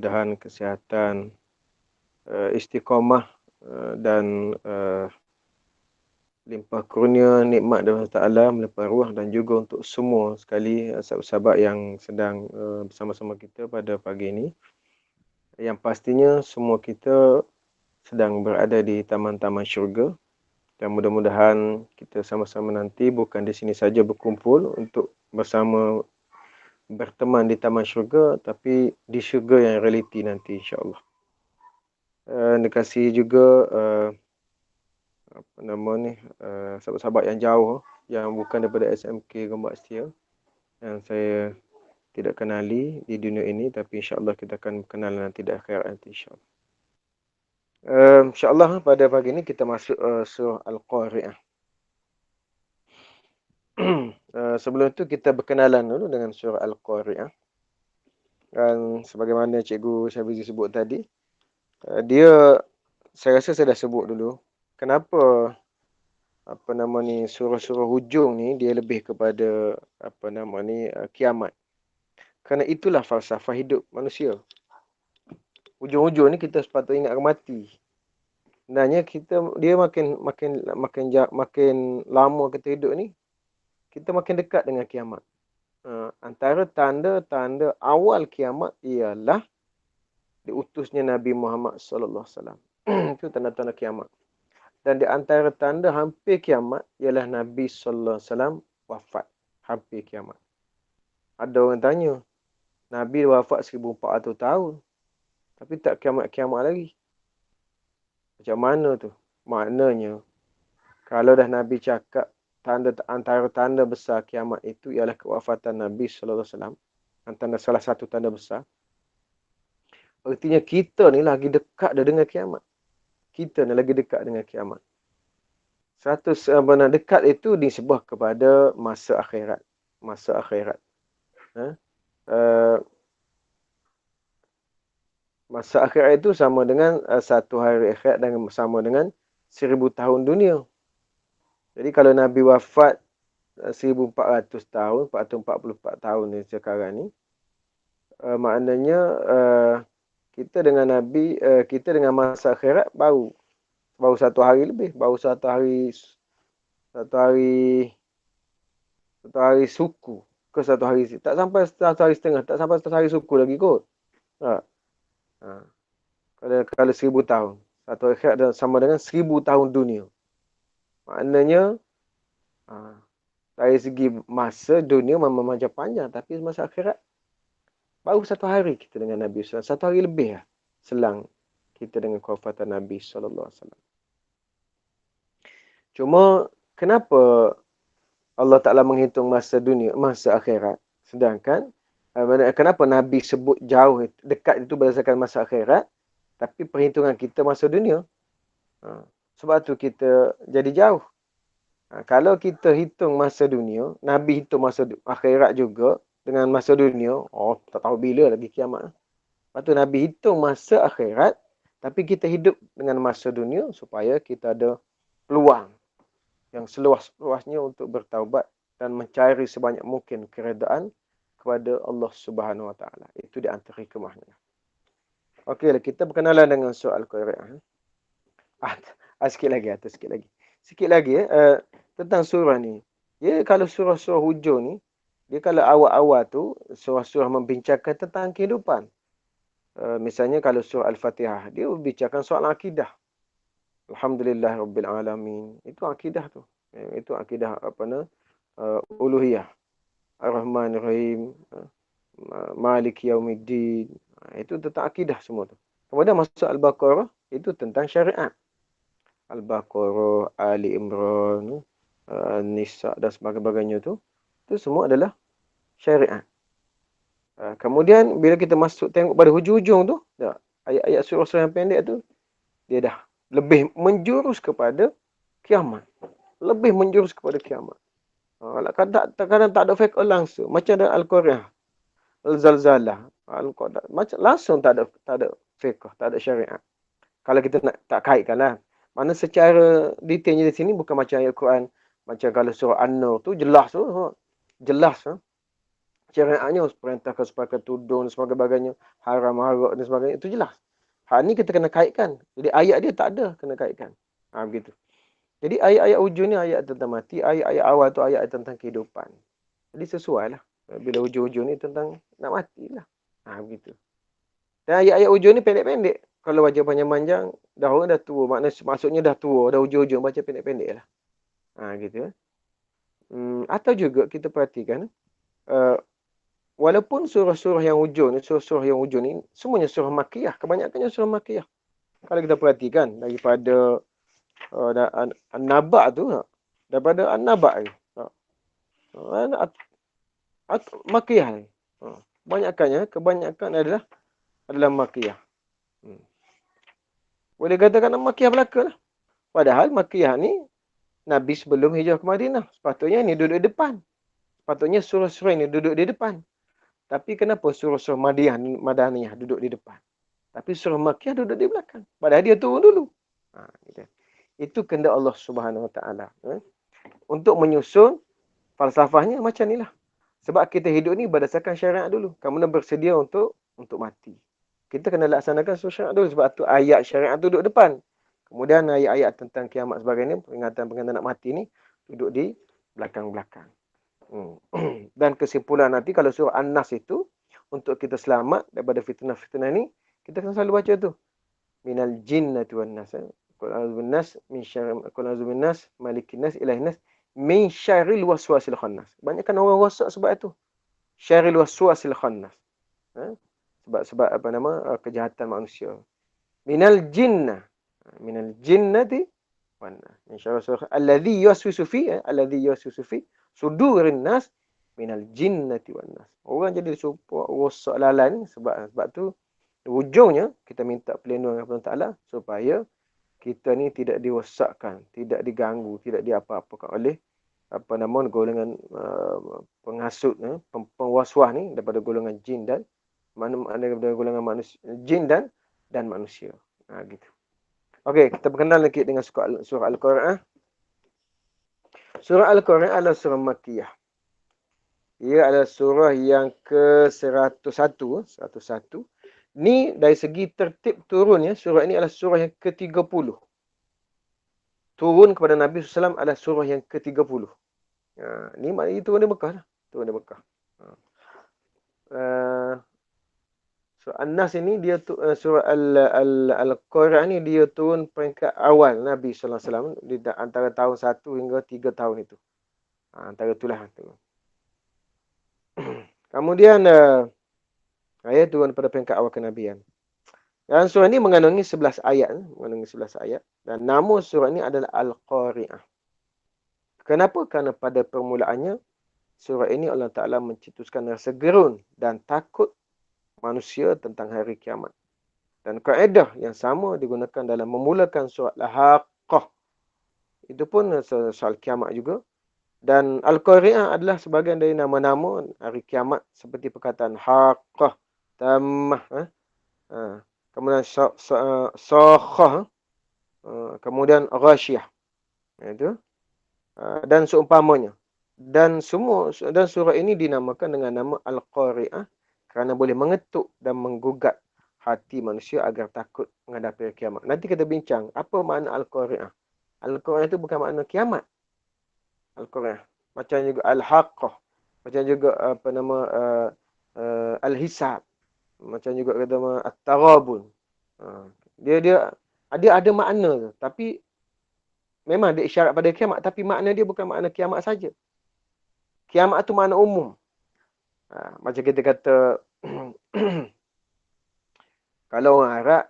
kemudahan, kesihatan, istiqamah dan limpah kurnia nikmat dari Allah Ta'ala melimpah ruah dan juga untuk semua sekali sahabat-sahabat yang sedang bersama-sama kita pada pagi ini. Yang pastinya semua kita sedang berada di taman-taman syurga dan mudah-mudahan kita sama-sama nanti bukan di sini saja berkumpul untuk bersama berteman di taman syurga, tapi di syurga yang realiti nanti insya-Allah. Dikasih juga apa nama ni, sahabat-sahabat yang jauh yang bukan daripada SMK Gombak Setia yang saya tidak kenali di dunia ini, tapi insya-Allah kita akan kenal nanti di akhirat nanti insya-Allah. InsyaAllah pada pagi ini kita masuk surah Al-Qari'ah. Sebelum itu kita berkenalan dulu dengan surah Al-Qari'ah. Dan sebagaimana Cikgu Syafizi sebut tadi, saya rasa saya dah sebut dulu. Kenapa surah-surah hujung ni dia lebih kepada kiamat. Kerana itulah falsafah hidup manusia. Hujung-hujung ni kita sepatutnya ingat mati. Sebenarnya dia makin lama kita hidup ni, kita makin dekat dengan kiamat. Antara tanda-tanda awal kiamat ialah diutusnya Nabi Muhammad sallallahu alaihi wasallam. Itu tanda-tanda kiamat. Dan di antara tanda hampir kiamat ialah Nabi sallallahu alaihi wasallam wafat. Hampir kiamat. Ada orang tanya, Nabi wafat 1400 tahun. Tapi tak kiamat-kiamat lagi. Macam mana tu? Maknanya, kalau dah Nabi cakap antara tanda besar kiamat itu ialah kewafatan Nabi sallallahu alaihi wasallam. Antara salah satu tanda besar. Artinya kita ni lagi dekat dah dengan kiamat. Kita ni lagi dekat dengan kiamat. Dekat itu disebut kepada masa akhirat. Masa akhirat. Masa akhirat itu sama dengan satu hari akhirat dan sama dengan 1000 tahun dunia. Jadi kalau Nabi wafat 1400 tahun, 444 tahun ni sekarang ni, maknanya kita dengan Nabi, kita dengan masa akhirat baru satu hari lebih, baru satu hari suku ke satu hari, tak sampai satu hari setengah, tak sampai satu hari suku lagi kot. Kalau 1000 tahun, satu hari akhirat sama dengan 1000 tahun dunia. Maknanya dari segi masa dunia memang macam panjang, tapi masa akhirat baru satu hari kita dengan Nabi SAW. Satu hari lebih lah selang kita dengan kewafatan Nabi SAW. Cuma kenapa Allah Ta'ala menghitung masa dunia, masa akhirat? Sedangkan kenapa Nabi sebut jauh, dekat itu berdasarkan masa akhirat, tapi perhitungan kita masa dunia? Sebab tu kita jadi jauh. Kalau kita hitung masa dunia, Nabi hitung masa akhirat juga dengan masa dunia, tak tahu bila lagi kiamat. Lepas tu Nabi hitung masa akhirat, tapi kita hidup dengan masa dunia supaya kita ada peluang yang seluas-luasnya untuk bertaubat dan mencari sebanyak mungkin keredaan kepada Allah Subhanahu Wa Taala. Itu di antara hikmahnya. Okey, kita berkenalan dengan surah Al-Qari'ah. Sikit lagi tentang surah ni. Kalau surah-surah hujung ni, dia kalau awal-awal tu surah-surah membincangkan tentang kehidupan. Misalnya kalau surah Al-Fatihah, dia berbincangkan soal akidah. Alhamdulillah Rabbil Alamin. Itu akidah tu. Itu akidah uluhiyah. Ar-Rahman Ar-Rahim. Malik Yaumiddin. Itu tentang akidah semua tu. Kemudian masuk Al-Baqarah, itu tentang syariat. Al-Baqarah, Ali Imran, Nisa dan sebagainya tu. Itu semua adalah syariat. Kemudian bila kita masuk tengok pada hujung-hujung tu, ayat-ayat surah-surah yang pendek tu, dia dah lebih menjurus kepada kiamat. Lebih menjurus kepada kiamat. Kadang-kadang tak ada fiqh langsung. Macam dalam Al-Qari'ah, Al-Zalzalah, Al-Qadar. Macam langsung tak ada fiqh, tak ada syariat. Kalau kita nak tak kaitkan lah. Mana secara detailnya di sini bukan macam ayat Quran. Macam kalau surah An-Nur tu jelas tu. Jelas. Syariatnya perintahkan supaya tudung dan sebagainya, haram haram dan sebagainya, itu jelas. Hak ni kita kena kaitkan. Jadi ayat dia tak ada kena kaitkan. Begitu. Jadi ayat-ayat hujung ni ayat tentang mati, ayat-ayat awal tu ayat tentang kehidupan. Jadi sesuai lah. Bila hujung-hujung ni tentang nak mati lah. Begitu. Dan ayat-ayat hujung ni pendek-pendek. Kalau baca panjang-panjang, dah orang dah tua. Maksudnya dah tua, dah hujung-hujung, baca pendek-pendek lah. Gitu. Atau juga kita perhatikan, walaupun surah-surah yang hujung ni, surah-surah yang hujung ni, semuanya surah Makkiyah. Kebanyakannya surah Makkiyah. Kalau kita perhatikan, daripada An-Naba' tu, daripada An-Naba' ni. Makkiyah ni. Kebanyakan adalah Makkiyah. Boleh katakan Makkiyah belaka lah. Padahal Makkiyah ni, Nabi sebelum hijrah ke Madinah. Sepatutnya ni duduk di depan. Sepatutnya surah-surah ini duduk di depan. Tapi kenapa surah-surah Madaniyah duduk di depan? Tapi surah Makkiyah duduk di belakang. Padahal dia turun dulu. Gitu. Itu kehendak Allah Subhanahu Wa Taala. Untuk menyusun falsafahnya macam inilah. Sebab kita hidup ni berdasarkan syariat dulu. Kamu bersedia untuk mati. Kita kena laksanakan syariat dulu. Sebab tu ayat syariat tu duduk depan. Kemudian ayat-ayat tentang kiamat sebagainya, peringatan-peringatan nak mati ni duduk di belakang-belakang. Dan kesimpulan nanti kalau surah An-Nas itu, untuk kita selamat daripada fitnah-fitnah ni, kita kena selalu baca tu. Minal jinnati wan nas. Qul a'udzu binnas min syarri qul a'udzu binnas malikin nas ilahin nas min syarril waswasil khannas. Banyakkan orang rosak sebab itu. Syarril waswasil khannas. Sebab kejahatan manusia. Minal jinnati wan nas. Min syarri alladhi yuwaswisu fi sudurin nas minal jinnati wan nas. Orang jadi rosak lalan sebab tu ujungnya kita minta perlindungan kepada Allah Taala supaya kita ni tidak dirosakkan, tidak diganggu, tidak diapa-apakan oleh golongan penghasut, pengwaswas ni daripada golongan jin dan daripada golongan manusia, jin dan manusia. Gitu. Okey, kita berkenal sikit dengan surah Al-Quran. Surah Al-Quran adalah surah Makkiyah. Ia adalah surah yang ke-101, 101. Ni dari segi tertib turunnya, surah ini adalah surah yang ke-30. Turun kepada Nabi SAW adalah surah yang ke-30. Ni maknanya turun di Mekah lah. Turun di Mekah. So An-Nas ini dia surah Al-Quran ni dia turun peringkat awal Nabi SAW di antara tahun 1 hingga 3 tahun itu. Antara itulah tu. Kemudian ayat turun pada peringkat awal kenabian. Dan surah ini mengandungi 11 ayat. Dan nama surah ini adalah Al-Qari'ah. Kenapa? Kerana pada permulaannya, surah ini Allah Ta'ala mencetuskan rasa gerun dan takut manusia tentang hari kiamat. Dan kaedah yang sama digunakan dalam memulakan surah Al-Haqqah. Itu pun soal kiamat juga. Dan Al-Qari'ah adalah sebahagian dari nama-nama hari kiamat seperti perkataan Haqqah, Tammah, kemudian Sakhah, kemudian Ghashiyah. Itu. Dan seumpamanya. Dan surah ini dinamakan dengan nama Al-Qari'ah kerana boleh mengetuk dan menggugat hati manusia agar takut menghadapi kiamat. Nanti kita bincang apa makna Al-Qari'ah. Al-Qari'ah itu bukan makna kiamat. Al-Qari'ah. Macam juga Al-Haqqah. Macam juga Al-Hisab. Macam juga kata At-Taghabun. Dia ada makna tu. Tapi memang dia isyarat pada kiamat. Tapi makna dia bukan makna kiamat saja. Kiamat tu makna umum. Macam kita kata kalau orang Arab,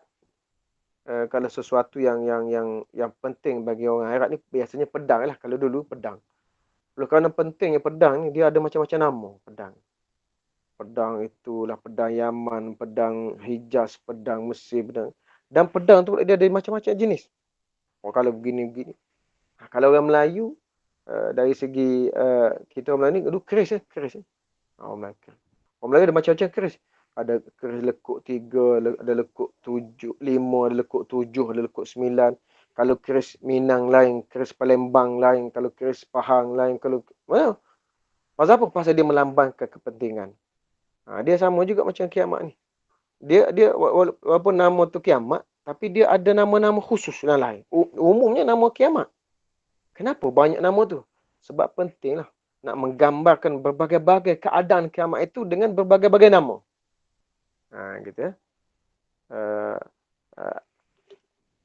kalau sesuatu yang penting bagi orang Arab ni biasanya pedang lah. Kalau dulu pedang. Kerana pentingnya pedang ni, dia ada macam-macam nama pedang. Pedang itulah pedang Yaman, pedang Hijaz, pedang Mesir, pedang. Dan pedang tu dia ada macam-macam jenis. Kalau begini-begini. Kalau orang Melayu, dari segi kita orang Melayu ni, keris. Orang Melayu ada macam-macam keris. Ada keris lekuk 3, ada lekuk 7, 5, ada lekuk 7, ada lekuk 9. Kalau keris Minang lain, keris Palembang lain, kalau keris Pahang lain, kalau Pasal apa? Pasal dia melambangkan kepentingan. Dia sama juga macam kiamat ni. Dia walaupun nama tu kiamat, tapi dia ada nama-nama khusus yang lain. Umumnya nama kiamat. Kenapa banyak nama tu? Sebab pentinglah nak menggambarkan berbagai-bagai keadaan kiamat itu dengan berbagai-bagai nama. Gitu ya. Uh, uh,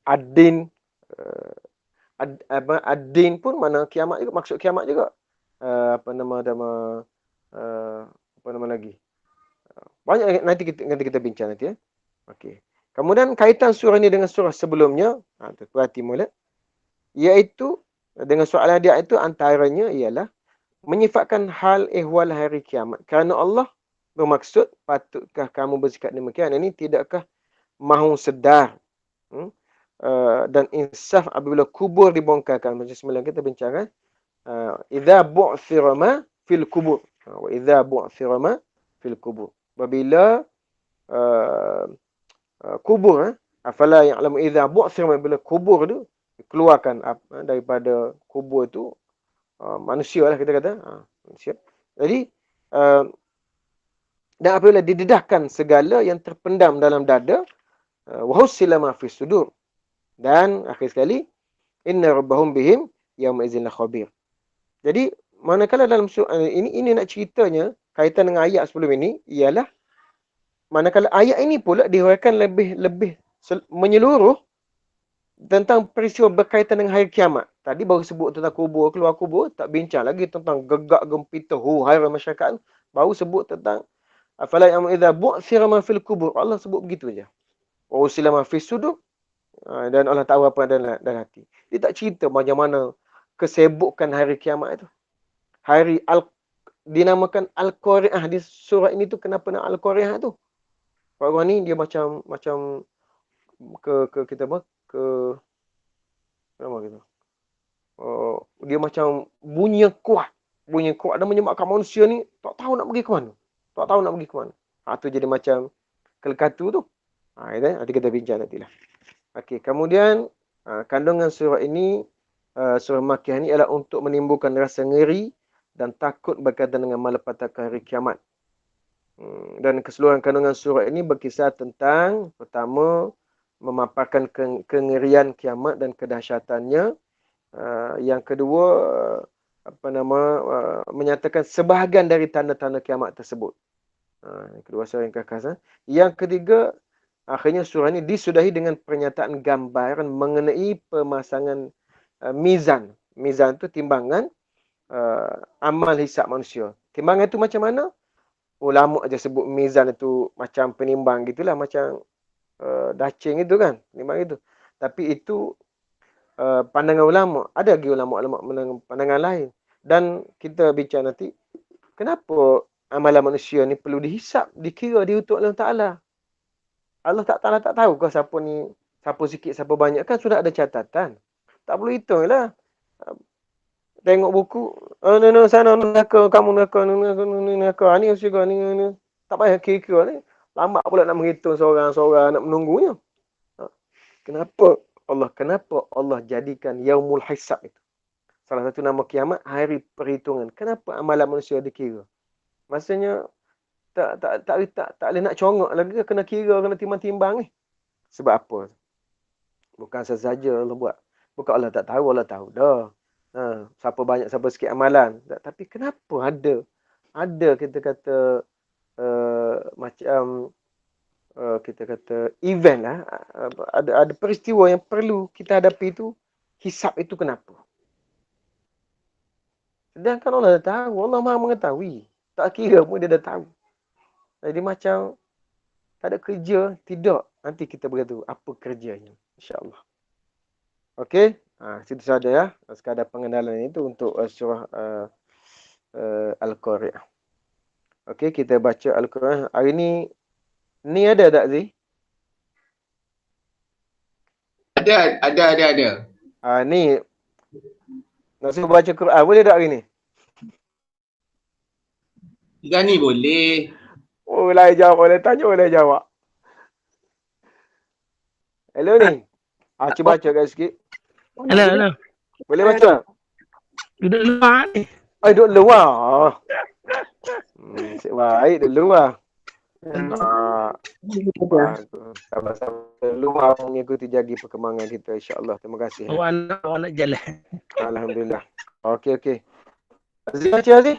Ad-Din, Ad-Din pun mana kiamat juga, maksud kiamat juga. Apa nama lagi? Banyak nanti kita bincang nanti ya. Okey. Kemudian kaitan surah ini dengan surah sebelumnya, perhati mula, iaitu dengan soalan dia itu antaranya ialah menyifatkan hal ehwal hari kiamat. Kerana Allah bermaksud, patutkah kamu bersikap demikian? Ini tidakkah mahu sedar dan insaf apabila kubur dibongkarkan. Macam semalam kita bincangkan. Idza bu'thira ma fil kubur. Wa idza bu'thira ma fil kubur. Apabila kubur, afala ya'lamu idza bu'thira, bila kubur tu dikeluarkan daripada kubur tu, manusia lah kita kata, manusia. Jadi dan apabila didedahkan segala yang terpendam dalam dada, wa husila ma fis sudur, dan akhir sekali inna rabbahum bihim yauma idzin khabir. Jadi manakala dalam surah ini nak ceritanya kaitan dengan ayat sebelum ini ialah manakala ayat ini pula dihuraikan lebih menyeluruh tentang peristiwa berkaitan dengan hari kiamat. Tadi baru sebut tentang kubur, keluar kubur, tak bincang lagi tentang gegak gempita huru-hara masyarakat. Baru sebut tentang afala ya'lamu idza bu'thira ma fil kubur. Allah sebut begitu aja. Wa usila ma fis sudur, dan Allah tahu apa dalam hati. Dia tak cerita macam mana kesebukan hari kiamat itu. Dinamakan Al-Qari'ah di surah ini tu, kenapa nak Al-Qari'ah tu? Orang ni dia macam kita apa? Apa gitu. Dia macam bunyi kuat dan menyebabkan manusia ni tak tahu nak pergi ke mana. Tu jadi macam kelekatu tu. Itu nanti kita bincang nantilah. Okey, kemudian kandungan surah ini, surah Makkiyah ni ialah untuk menimbulkan rasa ngeri dan takut berkaitan dengan malapetaka hari kiamat. Dan keseluruhan kandungan surah ini berkisah tentang, pertama, memaparkan kengerian kiamat dan kedahsyatannya. Yang kedua, menyatakan sebahagian dari tanda-tanda kiamat tersebut. Yang kedua surah yang kekas. Yang ketiga, akhirnya surah ini disudahi dengan pernyataan gambaran mengenai pemasangan mizan. Mizan itu timbangan amal hisab manusia. Timbangan itu macam mana? Ulama aja sebut mizan itu macam penimbang gitulah, macam dacing itu kan, penimbang itu. Tapi itu pandangan ulama. Ada lagi ulama pandangan lain. Dan kita bincang nanti, kenapa amalan manusia ni perlu dihisap, dikira, diutuk Allah Ta'ala. Allah Ta'ala tak tahu ke siapa ni, siapa sikit, siapa banyak, kan sudah ada catatan. Tak perlu hitung lah. Tengok buku, sana neraka, kamu neraka, ni syurga, ni. Tak payah kira-kira ni. Lambat pula nak menghitung seorang-seorang, nak menunggunya. Kenapa Allah jadikan Yaumul Hisab itu? Salah satu nama kiamat, hari perhitungan. Kenapa amalan manusia dikira? Maksudnya, tak boleh nak congok lagi, kena kira, kena timbang-timbang ni. Sebab apa? Bukan sesaja Allah buat. Bukan Allah tak tahu, Allah tahu dah. Siapa banyak, siapa sikit amalan. Tapi kenapa ada kita kata macam kita kata event lah, ada peristiwa yang perlu kita hadapi itu, hisab itu kenapa? Sedangkan Allah dah tahu, Allah Maha mengetahui. Tak kira pun dia dah tahu. Jadi macam tak ada kerja, tidak. Nanti kita beritahu apa kerjanya, insya-Allah. Okey? Situ saja ya. Sekadar pengenalan itu untuk surah Al-Qari'ah. Okey, kita baca Al-Qari'ah. Hari ni ada tak, Zee? Ada. Ni nak suruh baca Quran, boleh tak hari ni? Dah ni boleh. Oh, boleh jawab, boleh tanya, boleh jawab. Hello ni. Cuba baca kat sikit. Hello. Boleh baca? Duduk luar ni. Duduk luar. Nasib baik dulu lah. Ya. Bagus. Sabar-sabar dulu lah mengikuti jagi perkembangan kita, insya-Allah. Terima kasih. Awak nak jalan. Alhamdulillah. Okey. Aziz baca Aziz?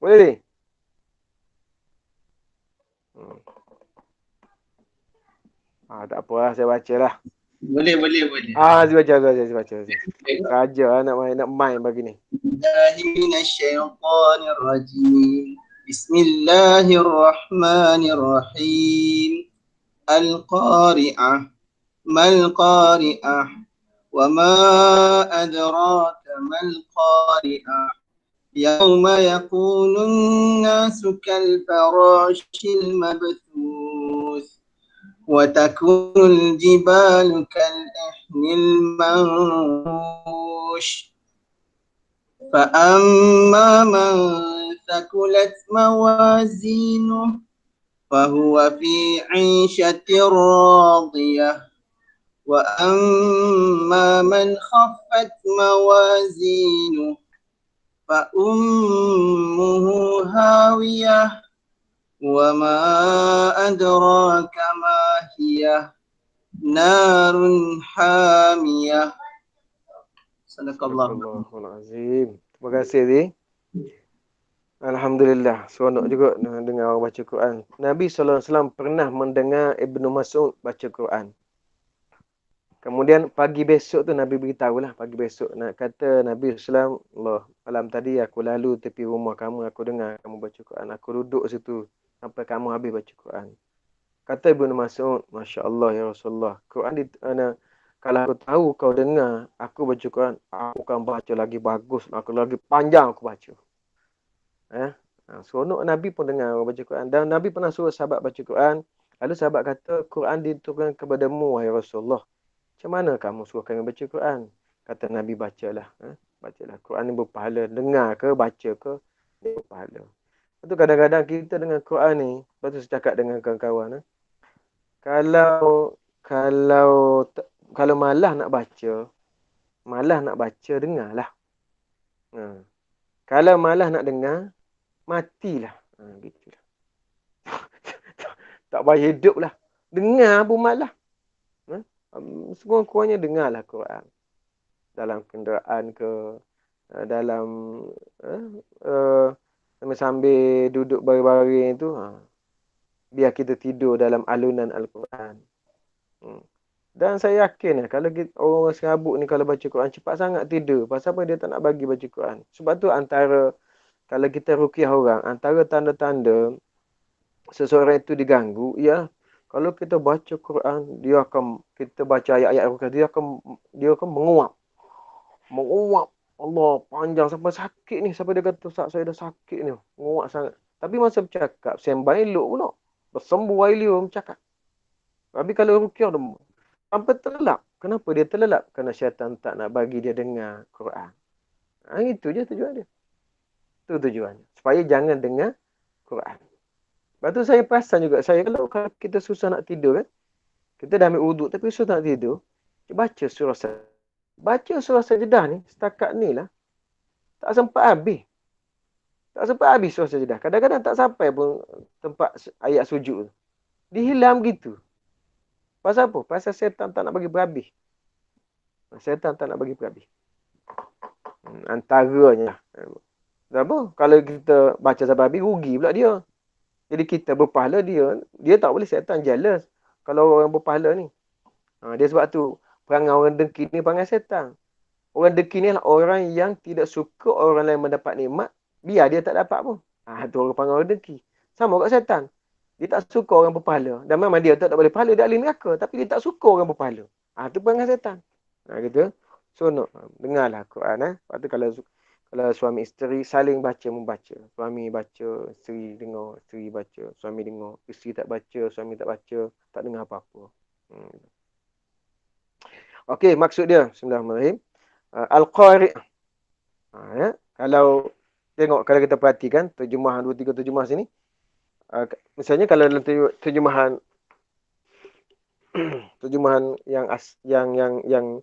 Boleh ni? Tak apa lah, saya baca lah. Boleh. Aziz baca. Saja nak main bagi ni. Minasyaitonirrajim. Bismillahirrahmanirrahim. Al-Qari'ah. Mal-Qari'ah. Wa ma adraka mal-Qari'ah. Yawma yakunun nasu kal-farashil mabthuth. وتكون الجبال كالعهن المنفوش فأما من ثقلت موازينه فهو في عيشة راضية وأما من خفت موازينه فأمه هاوية وما أدراك ما هي نار حامية. Sadaqallah. Astagfirullahalazim. Terima kasih Aziz. Alhamdulillah. Seronok juga dengar orang baca Quran. Nabi SAW pernah mendengar Ibnu Mas'ud baca Quran. Kemudian pagi besok tu Nabi beritahulah, pagi besok nak kata Nabi SAW, Allah, malam tadi aku lalu tepi rumah kamu, aku dengar kamu baca Quran. Aku duduk situ sampai kamu habis baca Quran. Kata Ibnu Mas'ud, Masya Allah ya Rasulullah, Quran kalau aku tahu kau dengar aku baca Quran, aku akan baca lagi bagus, aku lagi panjang aku baca. Seronok Nabi pun dengar orang baca Quran. Dan Nabi pernah suruh sahabat baca Quran. Lalu sahabat kata, Quran diturunkan kepadamu, wahai Rasulullah. Macam mana kamu suruh kami baca Quran? Kata Nabi, bacalah. Bacalah. Quran ni berpahala. Dengar ke, baca ke, dia berpahala. Lepas tu kadang-kadang kita dengan Quran ni, lepas tu saya cakap dengan kawan-kawan. Kalau malah nak baca, dengarlah. Kalau malah nak dengar, matilah. Gitulah. Tak payah hidup lah. Dengar pun malah. Sekurang-kurangnya dengarlah Quran. Dalam kenderaan ke, dalam sambil duduk baring-baring tu, biar kita tidur dalam alunan Al-Quran. Dan saya yakin kalau orang serabut ni kalau baca Quran cepat sangat tidur. Pasal apa dia tak nak bagi baca Quran? Sebab tu antara, kalau kita ruqyah orang, antara tanda-tanda seseorang itu diganggu, ya, kalau kita baca Quran, kita baca ayat-ayat Quran, dia akan menguap. Allah, panjang sampai sakit ni. Sampai dia kata, Ustaz, saya dah sakit ni. Menguap sangat. Tapi masa bercakap, sembang elok pula. Bersembuh dia bercakap. Tapi kalau ruqyah dia sampai terlelap. Kenapa dia terlelap? Kerana syaitan tak nak bagi dia dengar Quran. Itu je tujuan dia. Itu tujuannya. Supaya jangan dengar Quran. Lepas tu saya perasan juga, kalau kita susah nak tidur kan, kita dah ambil wuduk tapi susah nak tidur, baca surah Sajdah. Baca surah Sajdah ni, setakat ni lah, tak sempat habis. Surah Sajdah. Kadang-kadang tak sampai pun tempat ayat sujud tu. Dihilang gitu. Pasal apa? Pasal syaitan tak nak bagi berhabis. Antaranya. Apa? Kalau kita baca sampai habis, rugi pula dia. Jadi kita berpahala, dia tak boleh, syaitan jealous kalau orang berpahala ni. Dia sebab tu perangai orang dengki ni perangai syaitan. Orang dengki ni adalah orang yang tidak suka orang lain mendapat nikmat, biar dia tak dapat pun. Tu orang panggil orang dengki. Sama kat syaitan. Dia tak suka orang berpahala. Dan memang dia tak boleh pahala, dia ahli neraka, tapi dia tak suka orang berpahala. Tu perangai syaitan. Gitu. So dengarlah Quran. Lepas tu kalau suami isteri saling membaca. Suami baca, isteri dengar, isteri baca, suami dengar. Isteri tak baca, suami tak baca, tak dengar apa-apa. Okey, maksud dia, bismillahirrahmanirrahim. Al-Qari'. Kalau kita perhatikan terjemahan 2-3 terjemahan sini. Misalnya kalau dalam terjemahan yang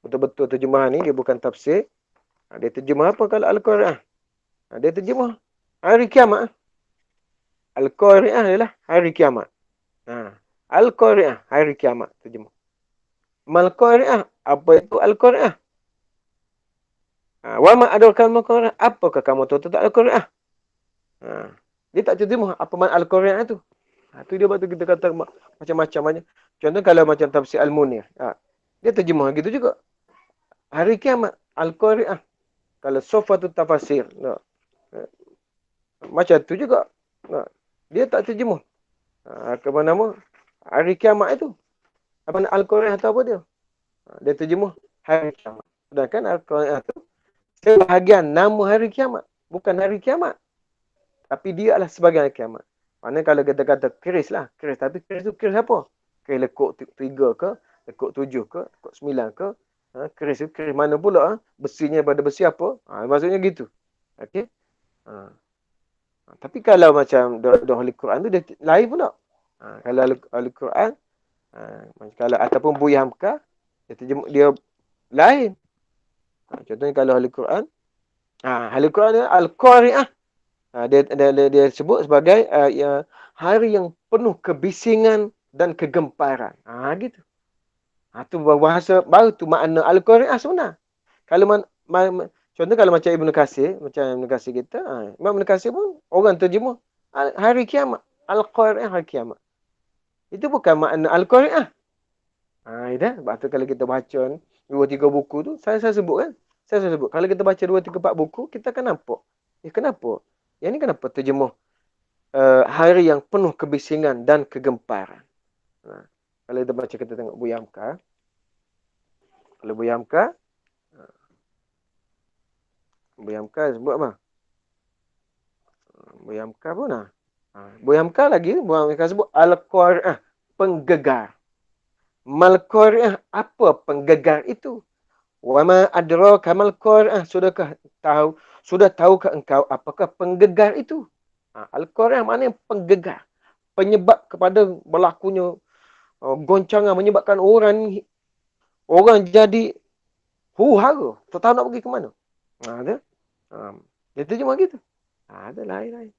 betul-betul terjemahan ni, dia bukan tafsir. Dia terjemah apa kalau Al-Qari'ah? Dia terjemah hari kiamat. Al-Qari'ah adalah hari kiamat. Al-Qari'ah, hari kiamat terjemah. Mal-Qari'ah, apa itu Al-Qari'ah? Wa ma adraka mal-Qari'ah? Apakah kamu tahu tentang Al-Qari'ah? Dia tak terjemah apa makna Al-Qari'ah tu. Tu dia waktu kita kata macam-macam aja. Contoh kalau macam tafsir Al-Munir. Dia terjemah gitu juga. Hari kiamat, Al-Qari'ah. Kalau sofa tu tafsir. Macam tu juga. Dia tak terjemah. Apa nama? Hari kiamat itu. Apa nak Al-Qari'ah atau apa dia? Dia terjemah hari kiamat. Sedangkan Al-Qari'ah tu sebahagian nama hari kiamat. Bukan hari kiamat. Tapi dia adalah sebahagian hari kiamat. Mana kalau kita kata keris lah. Keris. Tapi keris tu keris apa? Keris lekuk 3 ke? Lekuk 7 ke? Lekuk 9 ke? Keris tu keris mana pula? Besinya pada besi apa? Maksudnya gitu. Okey. Tapi kalau macam Ahli Quran tu dia lain pula. Kalau Ahli Quran, kalau ataupun Buya Hamka, dia lain. Contohnya kalau Ahli Quran, Ahli Quran dia Al-Qari'ah. Dia sebut sebagai hari yang penuh kebisingan dan kegemparan. Gitu. Tu bahasa baru tu makna Al-Qari'ah sebenar. Kalau contoh kalau macam Ibn Katsir, kita, Imam Ibn Katsir pun orang terjemah hari kiamat. Al-Qari'ah hari kiamat. Itu bukan makna Al-Qari'ah. Dah. Sebab tu kalau kita baca ni, 2-3 buku tu, saya sebut kan. Saya sebut. Kalau kita baca 2-3-4 buku, kita akan nampak. Kenapa? Yang ni kenapa terjemah hari yang penuh kebisingan dan kegemparan. Kalau kita baca, kita tengok Buya Hamka. Kalau Buya Hamka, sebut apa? Buya Hamka pun lah. Buya Hamka lagi, Buya Hamka sebut Al-Qari'ah, penggegar. Mal-Qari'ah, apa penggegar itu? Wa ma adraka mal-Qari'ah, sudah tahukah engkau apakah penggegar itu? Al-Qari'ah maknanya penggegar. Penyebab kepada berlakunya goncangan, menyebabkan orang jadi huru-hara. Tak tahu nak pergi ke mana. Dia terjemah gitu. Ada lain-lain.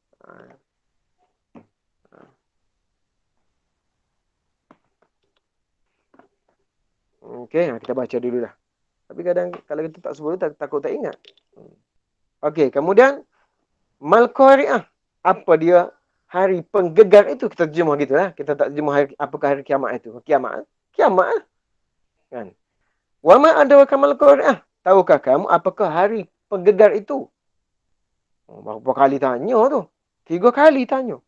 Okey, kita baca dulu dah. Tapi kadang kalau kita tak sebut, takut tak ingat. Okey, kemudian Mal-Qari'ah. Apa dia hari penggegar itu? Kita terjemah gitu lah. Kita tak terjemah apakah hari kiamat itu. Kiamat lah. Kan? Wa ma adraka mal-Qari'ah. Tahukah kamu apakah hari penggegar itu? Berapa kali tanya tu? 3 kali tanya.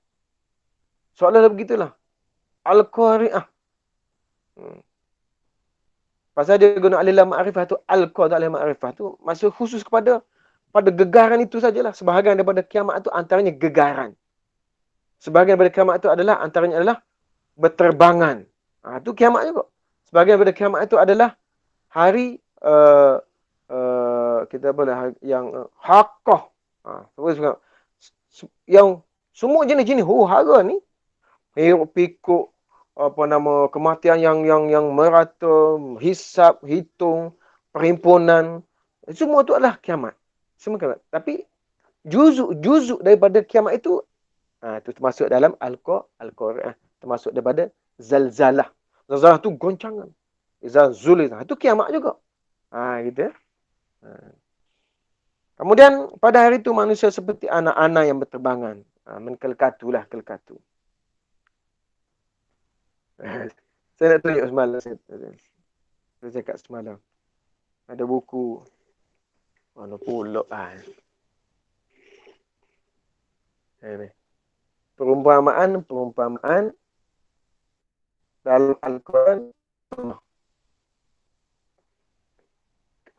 Soalan begitulah. Al-Qari'ah. Pasal dia guna alil ma'rifah tu, al-qad alil ma'rifah tu maksud khusus pada gegaran itu sajalah. Sebahagian daripada kiamat itu antaranya gegaran. Sebahagian daripada kiamat itu antaranya adalah berterbangan. Itu kiamat juga. Sebahagian daripada kiamat itu adalah hari kita boleh yang haqqah. Yang semua jenis-jenis huru-hara ni hiruk pikuk kematian yang merata, hisap, hitung, perhimpunan, semua itu adalah kiamat. Semua kiamat. Tapi juzuk daripada kiamat itu termasuk dalam Al-Qari'ah, termasuk daripada zalzalah. Zalzalah tu goncangan. Zalzulzah itu kiamat juga. Gitu. Kemudian pada hari itu manusia seperti anak-anak yang berterbangan. Kelkatulah kelkatu. Saya nak tunjuk semalam. Saya cakap semalam. Ada buku. Mana pula Perumpamaan dalam Al-Quran.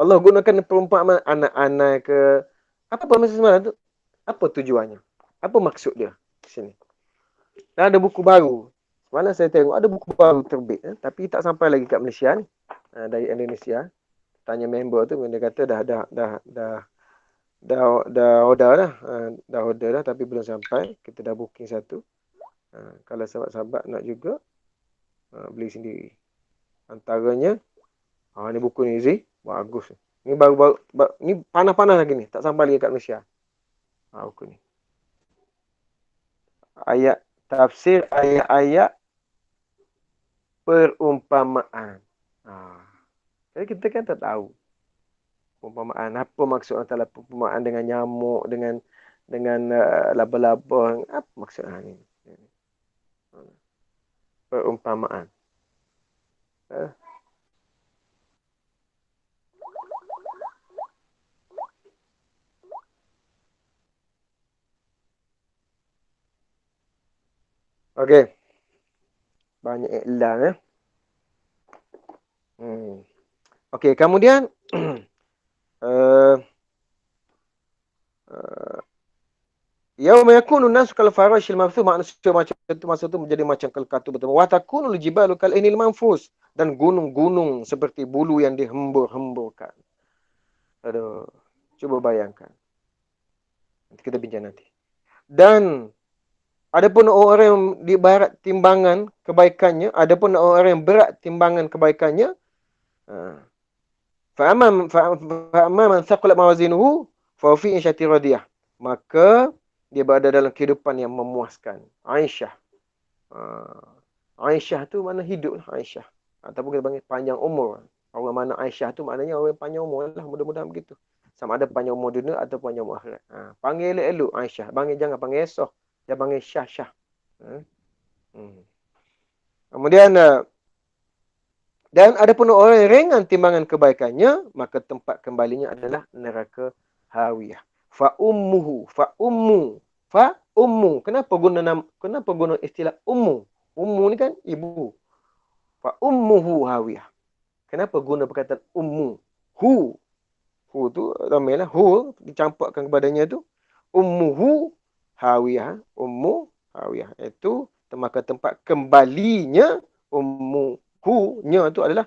Allah gunakan perumpamaan anak-anak ke. Apa maksud semalam tu? Apa tujuannya? Apa maksud dia di sini? Dan ada buku baru. Semalam saya tengok ada buku baru terbit. Tapi tak sampai lagi kat Malaysia ni. Dari Indonesia. Tanya member tu. Dia kata dah order dah. Dah order dah tapi belum sampai. Kita dah booking satu. Kalau sahabat-sahabat nak juga, beli sendiri. Antaranya, ni buku ni Zee. Bagus. Ni baru ni panas-panas lagi ni, tak sampai lagi kat Malaysia. Buku ni. Ayat tafsir ayat-ayat perumpamaan. Jadi kita kan tak tahu perumpamaan apa maksud antara perumpamaan dengan nyamuk, dengan laba-laba, apa maksud ni? Perumpamaan. Okey. Banyak iklan ya. Okey, kemudian yauma yakunu an-nasu kal farashil mabthuth, manusia macam itu masa itu menjadi macam kalkatu bertemu. Wa takunul jibalu kal inil manfus, dan gunung-gunung seperti bulu yang dihembur-hemburkan. Aduh, cuba bayangkan. Nanti kita bincang nanti. Dan adapun orang yang dibarat timbangan kebaikannya, adapun orang yang berat timbangan kebaikannya, fa'amma man thaqulat mawazinuhu fa fi insyati radiyah. Maka dia berada dalam kehidupan yang memuaskan. Aisyah. Aisyah tu mana hidup lah, Aisyah. Ataupun kita panggil panjang umur. Orang mana Aisyah tu maknanya orang panjang umur lah. Mudah-mudahan begitu. Sama ada panjang umur dunia atau panjang umur akhirat. Panggil elok-elok Aisyah. Jangan panggil Esah. Dia panggil Syah. Kemudian dan ada pun orang yang ringan timbangan kebaikannya, maka tempat kembalinya adalah neraka hawiyah. Fa ummu. Kenapa guna istilah ummu? Ummu ni kan ibu. Fa ummuhu hawiyah. Kenapa guna perkataan ummu? Hu tu ramailah, hu dicampakkan kepadanya tu. Ummuhu hawiyah. Ummu hawiyah. Itu maka tempat kembalinya nya tu adalah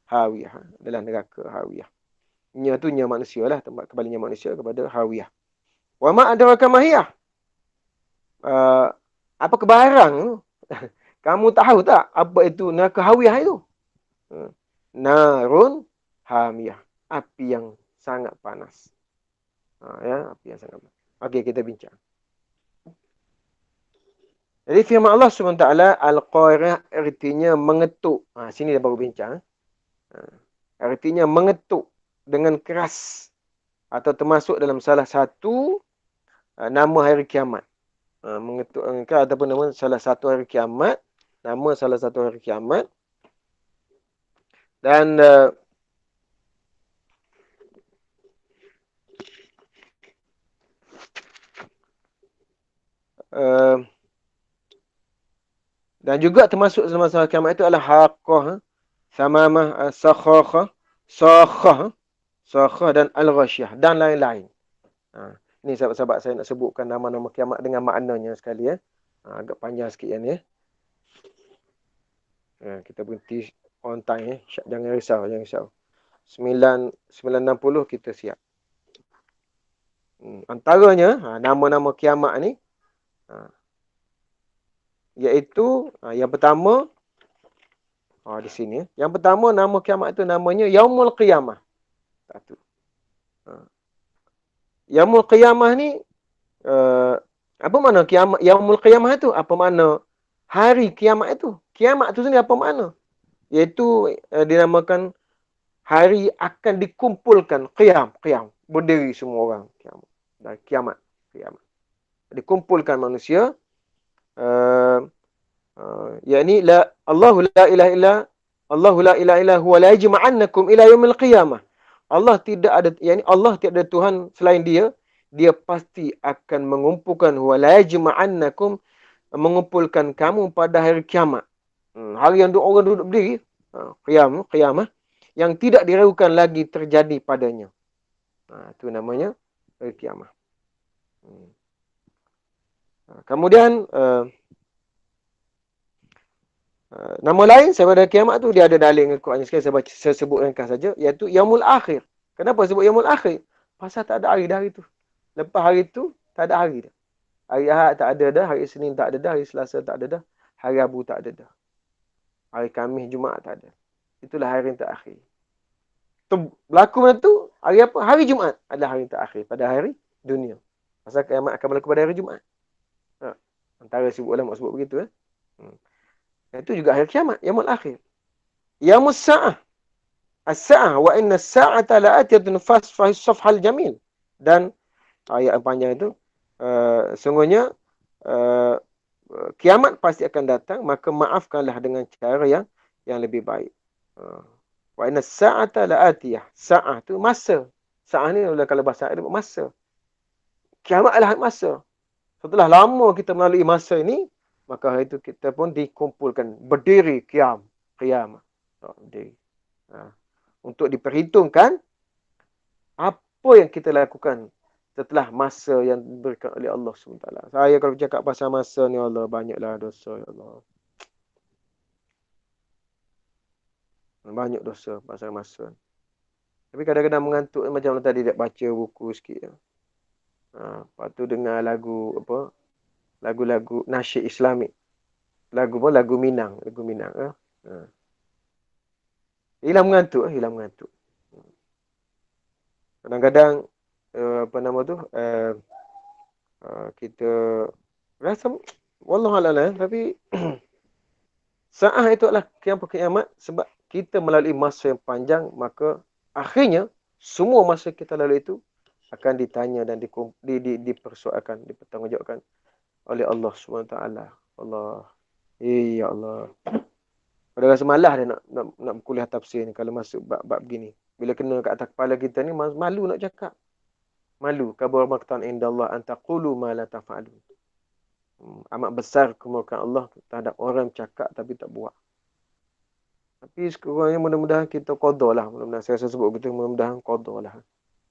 hawiyah. Adalah neraka hawiyah. Nya tu nya manusia lah. Tempat kembalinya manusia kepada hawiyah. Wa ma adraka ma hiya? Apa kebarang? Kamu tahu tak apa itu neraka hawiyah itu? Narun hamiyah. Api yang sangat panas. Api yang sangat panas. Okey, kita bincang. Jadi firman Allah SWT, Al-Qari'ah artinya mengetuk. Sini dah baru bincang. Artinya mengetuk dengan keras. Atau termasuk dalam salah satu nama hari kiamat. Mengetuk ataupun nama salah satu hari kiamat. Nama salah satu hari kiamat. Dan dan juga termasuk dalam masalah kiamat itu adalah haqqah, samamah, sakhah dan al-ghasyah dan lain-lain. Ini sahabat-sahabat saya nak sebutkan nama-nama kiamat dengan maknanya sekali ya. Agak panjang sikit yang ni ya. Kita berhenti on time ya. Jangan risau. 9.60 kita siap. Antaranya nama-nama kiamat ni iaitu yang pertama di sini. Yang pertama nama kiamat itu namanya Yaumul Qiyamah. Satu. Yaumul Qiyamah ni apa makna kiamat? Yaumul Qiyamah itu apa makna hari kiamat itu? Kiamat itu sendiri apa makna? Iaitu dinamakan hari akan dikumpulkan qiyam, berdiri semua orang kiamat. Dikumpulkan manusia yakni Allahu la ilaha illa huwa la yajma'annakum ila yaumil qiyamah. Allah tidak ada Tuhan selain dia pasti akan mengumpulkan mengumpulkan kamu pada hari kiamat. Hari yang orang duduk berdiri, qiyamah yang tidak diragukan lagi terjadi padanya. Itu namanya hari kiamat. Kemudian nama lain daripada kiamat tu dia ada dalil dengan Quran sekali, saya sebut ringkas saja, iaitu Yaumul Akhir. Kenapa sebut Yaumul Akhir? Pasal tak ada hari dah hari tu. Lepas hari tu tak ada hari dah. Hari Ahad tak ada dah, hari Isnin tak ada dah, hari Selasa tak ada dah, hari Rabu tak ada dah. Hari Khamis, Jumaat tak ada. Itulah hari yang terakhir. Tu berlaku macam tu, Hari apa? Hari Jumaat adalah hari terakhir pada hari dunia. Pasal kiamat akan berlaku pada hari Jumaat. Ha. Antara sebut ulama sebut begitu. Hmm. Itu juga hari kiamat. Yaumul akhir. Yaumus sa'ah. As-sa'ah wa inna as-sa'ata la'atiyatun fasfahis safhal jamil. Dan ayat yang panjang itu, sungguhnya kiamat pasti akan datang, maka maafkanlah dengan cara yang lebih baik. Wa inna as-sa'ata la'atiyah. Sa'ah tu masa. Sa'ah ni kalau bahasa Arab masa. Kiamat adalah masa. Setelah lama kita melalui masa ini, maka hari itu kita pun dikumpulkan. Berdiri kiamat. Berdiri. Untuk diperhitungkan apa yang kita lakukan setelah masa yang diberikan oleh Allah SWT. Saya kalau bercakap pasal masa ni, Allah, banyaklah dosa, ya Allah. Banyak dosa pasal masa. Tapi kadang-kadang mengantuk macam tadi dia baca buku sikit. Lepas tu dengar lagu-lagu nasyid Islamik. Lagu Minang. Hilang mengantuk. Kadang-kadang kita rasa wallahualam, tapi sa'ah itu adalah kiamat sebab kita melalui masa yang panjang, maka akhirnya semua masa kita lalui itu akan ditanya dan dipersoalkan, dipertanggungjawabkan oleh Allah SWT. Allah. Ya Allah. Pada rasa malah dia nak kuliah tafsir ni kalau masuk bab begini. Bila kena kat atas kepala kita ni, malu nak cakap. Malu. Kabur maqtan indallah an taqulu ma la taf'alun. Amat besar kemurkaan Allah terhadap orang yang cakap tapi tak buat. Tapi sekurang-kurangnya mudah-mudahan kita qada lah. Mudah-mudahan saya sebut begitu, mudah-mudahan qada lah.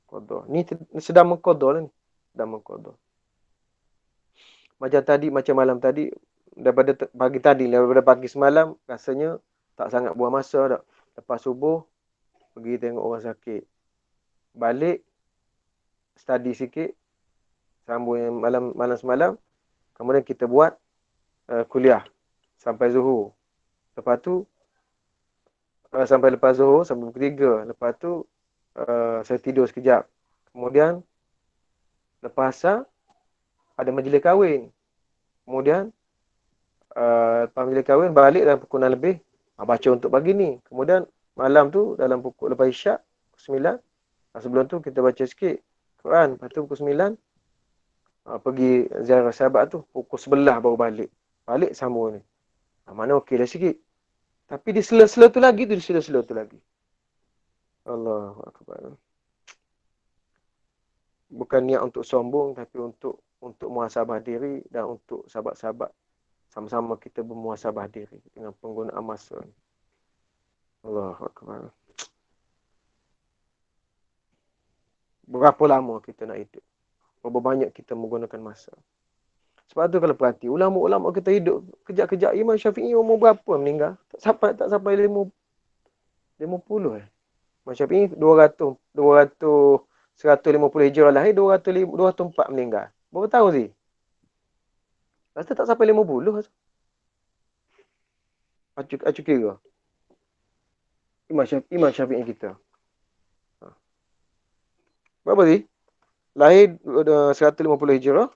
Qada. Ni sedang mengqada lah ni. Sedang mengqada. Macam malam tadi, daripada pagi semalam, rasanya tak sangat buang masa dah. Lepas subuh, pergi tengok orang sakit. Balik, study sikit, sambung yang malam semalam. Kemudian kita buat kuliah sampai zuhur. Lepas tu, sampai lepas zuhur, sampai pukul 3. Lepas tu, saya tidur sekejap. Kemudian, lepas asar, ada majlis kahwin. Kemudian, lepas majlis kahwin, balik dalam pukul 6 lebih, baca untuk pagi ni. Kemudian, malam tu, dalam pukul lepas isyak, pukul 9. Sebelum tu, kita baca sikit Quran. Lepas tu, pukul 9, pergi ziarah sahabat tu. Pukul 11 baru balik. Balik, sambung ni. Mana okey dah sikit. Tapi di sela-sela tu lagi, Allahu Akbar. Bukan niat untuk sombong, tapi untuk muhasabah diri dan untuk sahabat-sahabat. Sama-sama kita bermuhasabah diri dengan penggunaan masa. Allahu Akbar. Berapa lama kita nak hidup? Berapa banyak kita menggunakan masa? Sebab tu kalau perhati, ulama-ulama kita hidup kejap-kejap. Imam Syafi'i umur berapa meninggal? Tak sampai 50. Imam Syafi'i 150 Hijrah lahir, 204 meninggal. Berapa tahun sih? Rasa tak sampai 50. Acu kira. Imam Syafi'i kita. Berapa sih? Lahir 150 Hijrah.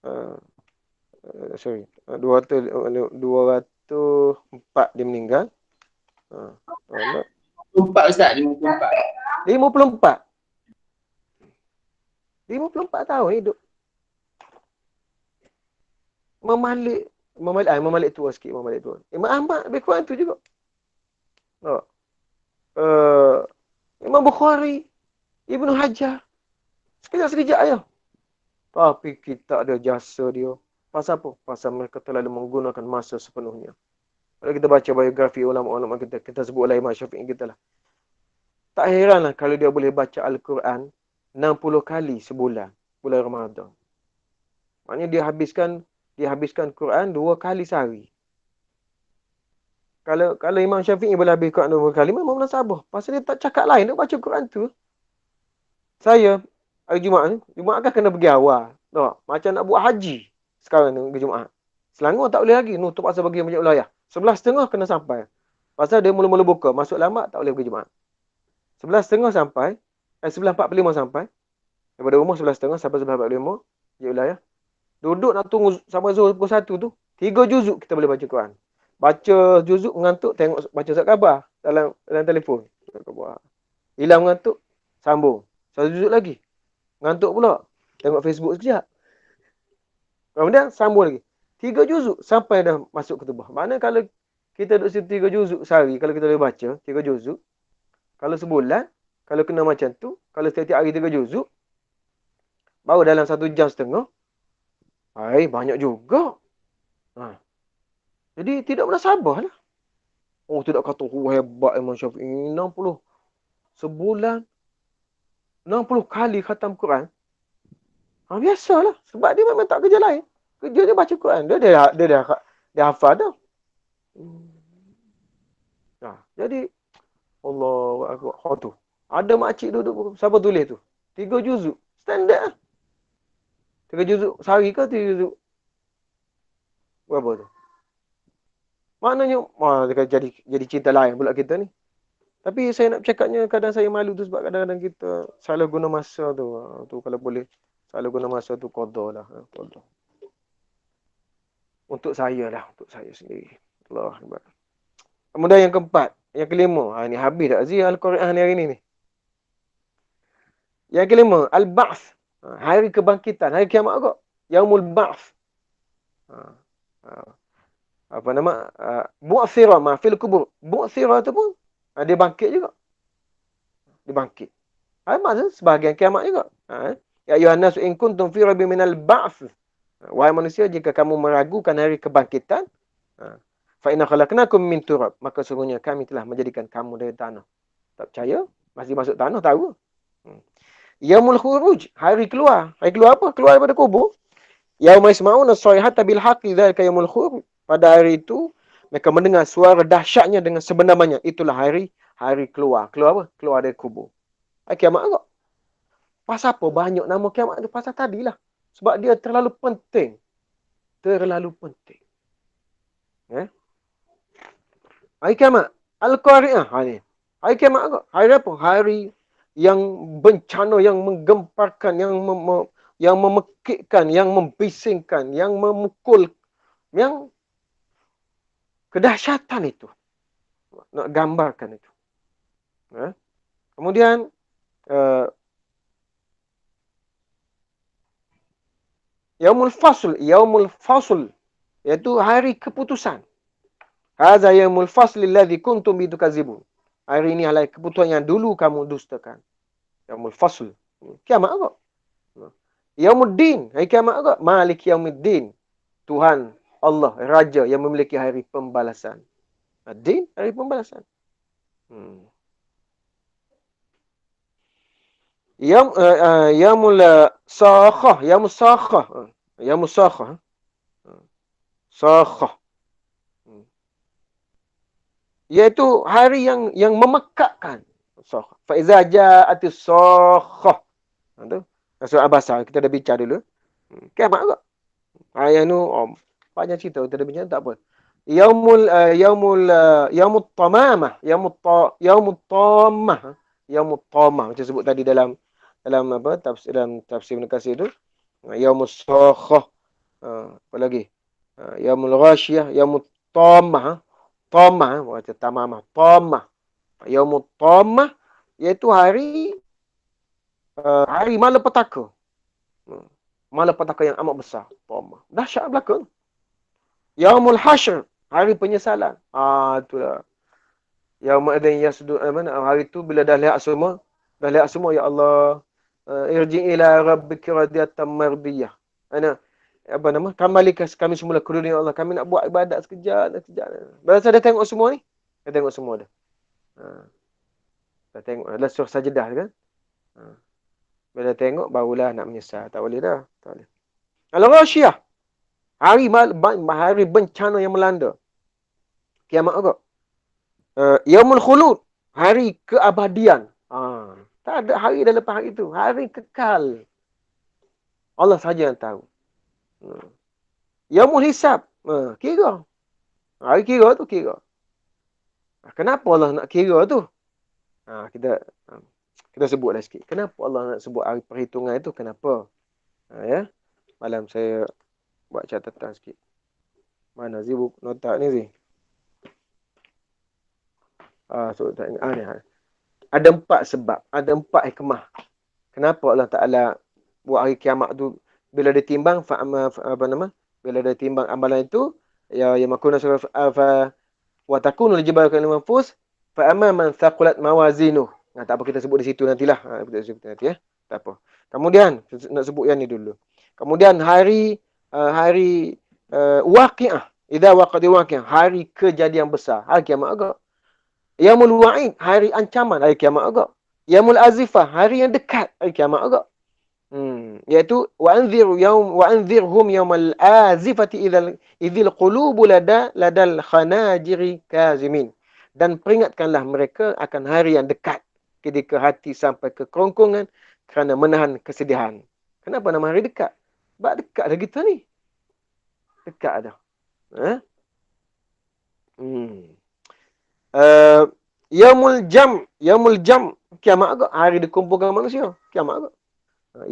204 dia meninggal. 54 Ustaz, 54. 54 tahun hidup. Imam Malik tua sikit. Imam Ahmad lebih kurang tu juga. Imam Bukhari, Ibnu Hajar. Sekejap je. Tapi kita ada jasa dia. Pasal apa? Pasal mereka terlalu menggunakan masa sepenuhnya. Kalau kita baca biografi ulama-ulama kita sebutlah Imam Syafi'i kita lah. Tak heranlah kalau dia boleh baca Al-Quran 60 kali sebulan. Bulan Ramadan. Maknanya dia habiskan Quran 2 kali sehari. Kalau Imam Syafi'i boleh habis Quran 2 kali, memang munasabah. Pasal dia tak cakap lain, dia baca Quran tu. Saya, hari Jumaat kan kena pergi awal. Tak? Macam nak buat haji sekarang ni, ke Jumaat. Selangor tak boleh lagi. Tu pasal bagi banyak wilayah. 11.30 kena sampai. Pasal dia mula-mula buka. Masuk lambat, tak boleh pergi Jumaat. 11.30 sampai. 11.45 sampai. Daripada rumah 11.30 sampai 11.45. Je wilayah. Duduk nak tunggu sampai Zuhur pukul 1 tu. 3 juzuk kita boleh baca Quran. Baca juzuk, mengantuk, tengok baca surat khabar dalam telefon. Surat khabar. Hilang mengantuk, sambung. Satu juzuk lagi. Mengantuk pula. Tengok Facebook sekejap. Kemudian sambung lagi. 3 juzuk sampai dah masuk ketubah. Mana kalau kita duduk situ 3 juzuk sehari, kalau kita boleh baca 3 juzuk. Kalau sebulan, kalau kena macam tu, kalau setiap hari 3 juzuk, baru dalam 1.5 jam. Hai, banyak juga. Ha. Jadi tidak pernah sabar lah. Oh, tidak kata, oh, hebat Imam Syafi'i. 60 sebulan, 60 kali khatam Quran. Ha, biasalah. Sebab dia memang tak kerja lain. Kerja dia baca Quran. Dia hafal dah. Ha, jadi, Allah Akbar. Tu. Ada makcik duduk. Siapa tulis tu? 3 juzuk. Standard lah. 3 juzuk sehari ke 3 juzuk? Berapa tu? Maknanya, jadi cinta lain pula kita ni. Tapi saya nak cakapnya kadang saya malu tu sebab kadang-kadang kita salah guna masa tu. Tu kalau boleh salah guna masa tu qada lah. Qada. Untuk saya lah. Untuk saya sendiri. Allah Akbar. Kemudian yang keempat. Yang kelima. Ha, ni habis tak Aziz Al-Quran ni hari ni. Yang kelima. Al-Ba'th. Hari kebangkitan. Hari kiamat kok. Yaumul Ba'th. Apa nama? Bu'athirah ma'fil kubur. Bu'athirah tu pun. Dia bangkit juga. Dia bangkit. Maksudnya sebahagian kiamat juga. Ya ayuhan nasu in kuntum fi raibin minal ba'th. Wahai manusia, jika kamu meragukan hari kebangkitan, fa inna khalaqnakum min turab. Maka sungguhnya kami telah menjadikan kamu dari tanah. Tak percaya? Masih masuk tanah, tahu? Yaumul khuruj. Hari keluar. Hari keluar apa? Keluar daripada kubur. Yauma yasma'una as-sayhata bil haqqi dzalika yaumul khuruj. Pada hari itu, mereka mendengar suara dahsyatnya dengan sebenarnya. Itulah hari keluar. Keluar apa? Keluar dari kubur. Kiamat kok. Pasal apa banyak nama kiamat tu? Pasal tadilah. Sebab dia terlalu penting. Terlalu penting. Hari kiamat. Al-Qari'ah. Hari kiamat kok. Hari apa? Hari yang bencana, yang menggemparkan, yang memekikkan, yang membisingkan, yang memukul, yang kedahsyatan itu. Nak gambarkan itu. Kemudian Yaumul Fasl iaitu hari keputusan. Hadza yaumul fasl alladhi kuntum bihi tukadzibun. Hari ini adalah keputusan yang dulu kamu dustakan. Yaumul Fasl. Kiamat kok. Yaumuddin, hari kiamat kok. Malik Yaumiddin. Tuhan Allah, Raja yang memiliki hari pembalasan. Din, hari pembalasan. Yaumul Sakhah. Yaumul Sakhah. Yaumul Sakhah. Sakhah. Iaitu hari yang memekakkan. Sakhah. Fa iza ja'atis sakhah. Tu. Surah Abasa kita dah bincang dulu. Kiamat kok. Yang tu banyak cerita kita dah bincang tak apa. Yaumut tamamah. Yaumut tammah. Yaumut tammah macam sebut tadi dalam apa tafsir Ibn Katsir tu. Yaumus sakhah. Apa lagi? Yaumul ghashiyah, yaumut tammah. Tammah macam tamamah. Tammah. Yaumut tammah iaitu hari malapetaka. Malapetaka yang amat besar. Tammah. Dahsyat belaka. Yaumul hasyr, hari penyesalan. Itulah. Yaumadzin yasdu hari itu bila dah lihat semua, ya Allah, irji ila rabbika radiyatan mardiyah. Kembali kami semula ke dunia Allah. Kami nak buat ibadat sekejap. Bila saya dah tengok semua ni, dah tengok semua dah. Dah tengok dah surah sajdah kan. Bila tengok barulah nak menyesal. Tak boleh dah. Tak boleh. Al-Ghashiyah. Hari bencana yang melanda. Kiamat kok. Yaumul Khulud. Hari keabadian. Tak ada hari dah lepas hari itu. Hari kekal. Allah saja yang tahu. Yaumul Hisab. Kira. Hari kira tu kira. Kenapa Allah nak kira tu? Kita Kita sebutlah sikit. Kenapa Allah nak sebut hari perhitungan itu? Kenapa? Ya. Malam saya buat catatan sikit. Mana Zee buku nota ni Zee? So tak ingat. Ni. Ada 4 sebab. Ada 4 hikmah. Kenapa Allah Ta'ala buat hari kiamat tu bila dia timbang bila dia timbang amalan itu ya makuna fa wa takunu al-jibalu kal manfus fa amma man thaqulat mawazinuh. Tak apa kita sebut di situ nantilah. Kita sebut nanti ya. Tak apa. Kemudian nak sebut yang ni dulu. Kemudian hari waqiah. Idza waqati waqiah, hari kejadian besar, hari kiamat agak. Yaumul wa'id, hari ancaman, hari kiamat agak. Yaumul azifah, hari yang dekat, hari kiamat agak. Iaitu wa'anzirhum yaumal azifati idzil qulubu ladal khanajiri kazimin. Dan peringatkanlah mereka akan hari yang dekat ketika hati sampai ke kerongkongan kerana menahan kesedihan. Kenapa nama hari dekat? Sebab dekat dah kita ni. Dekat dah. Yaumul jam, kiamat agak, hari dikumpulkan manusia, kiamat agak.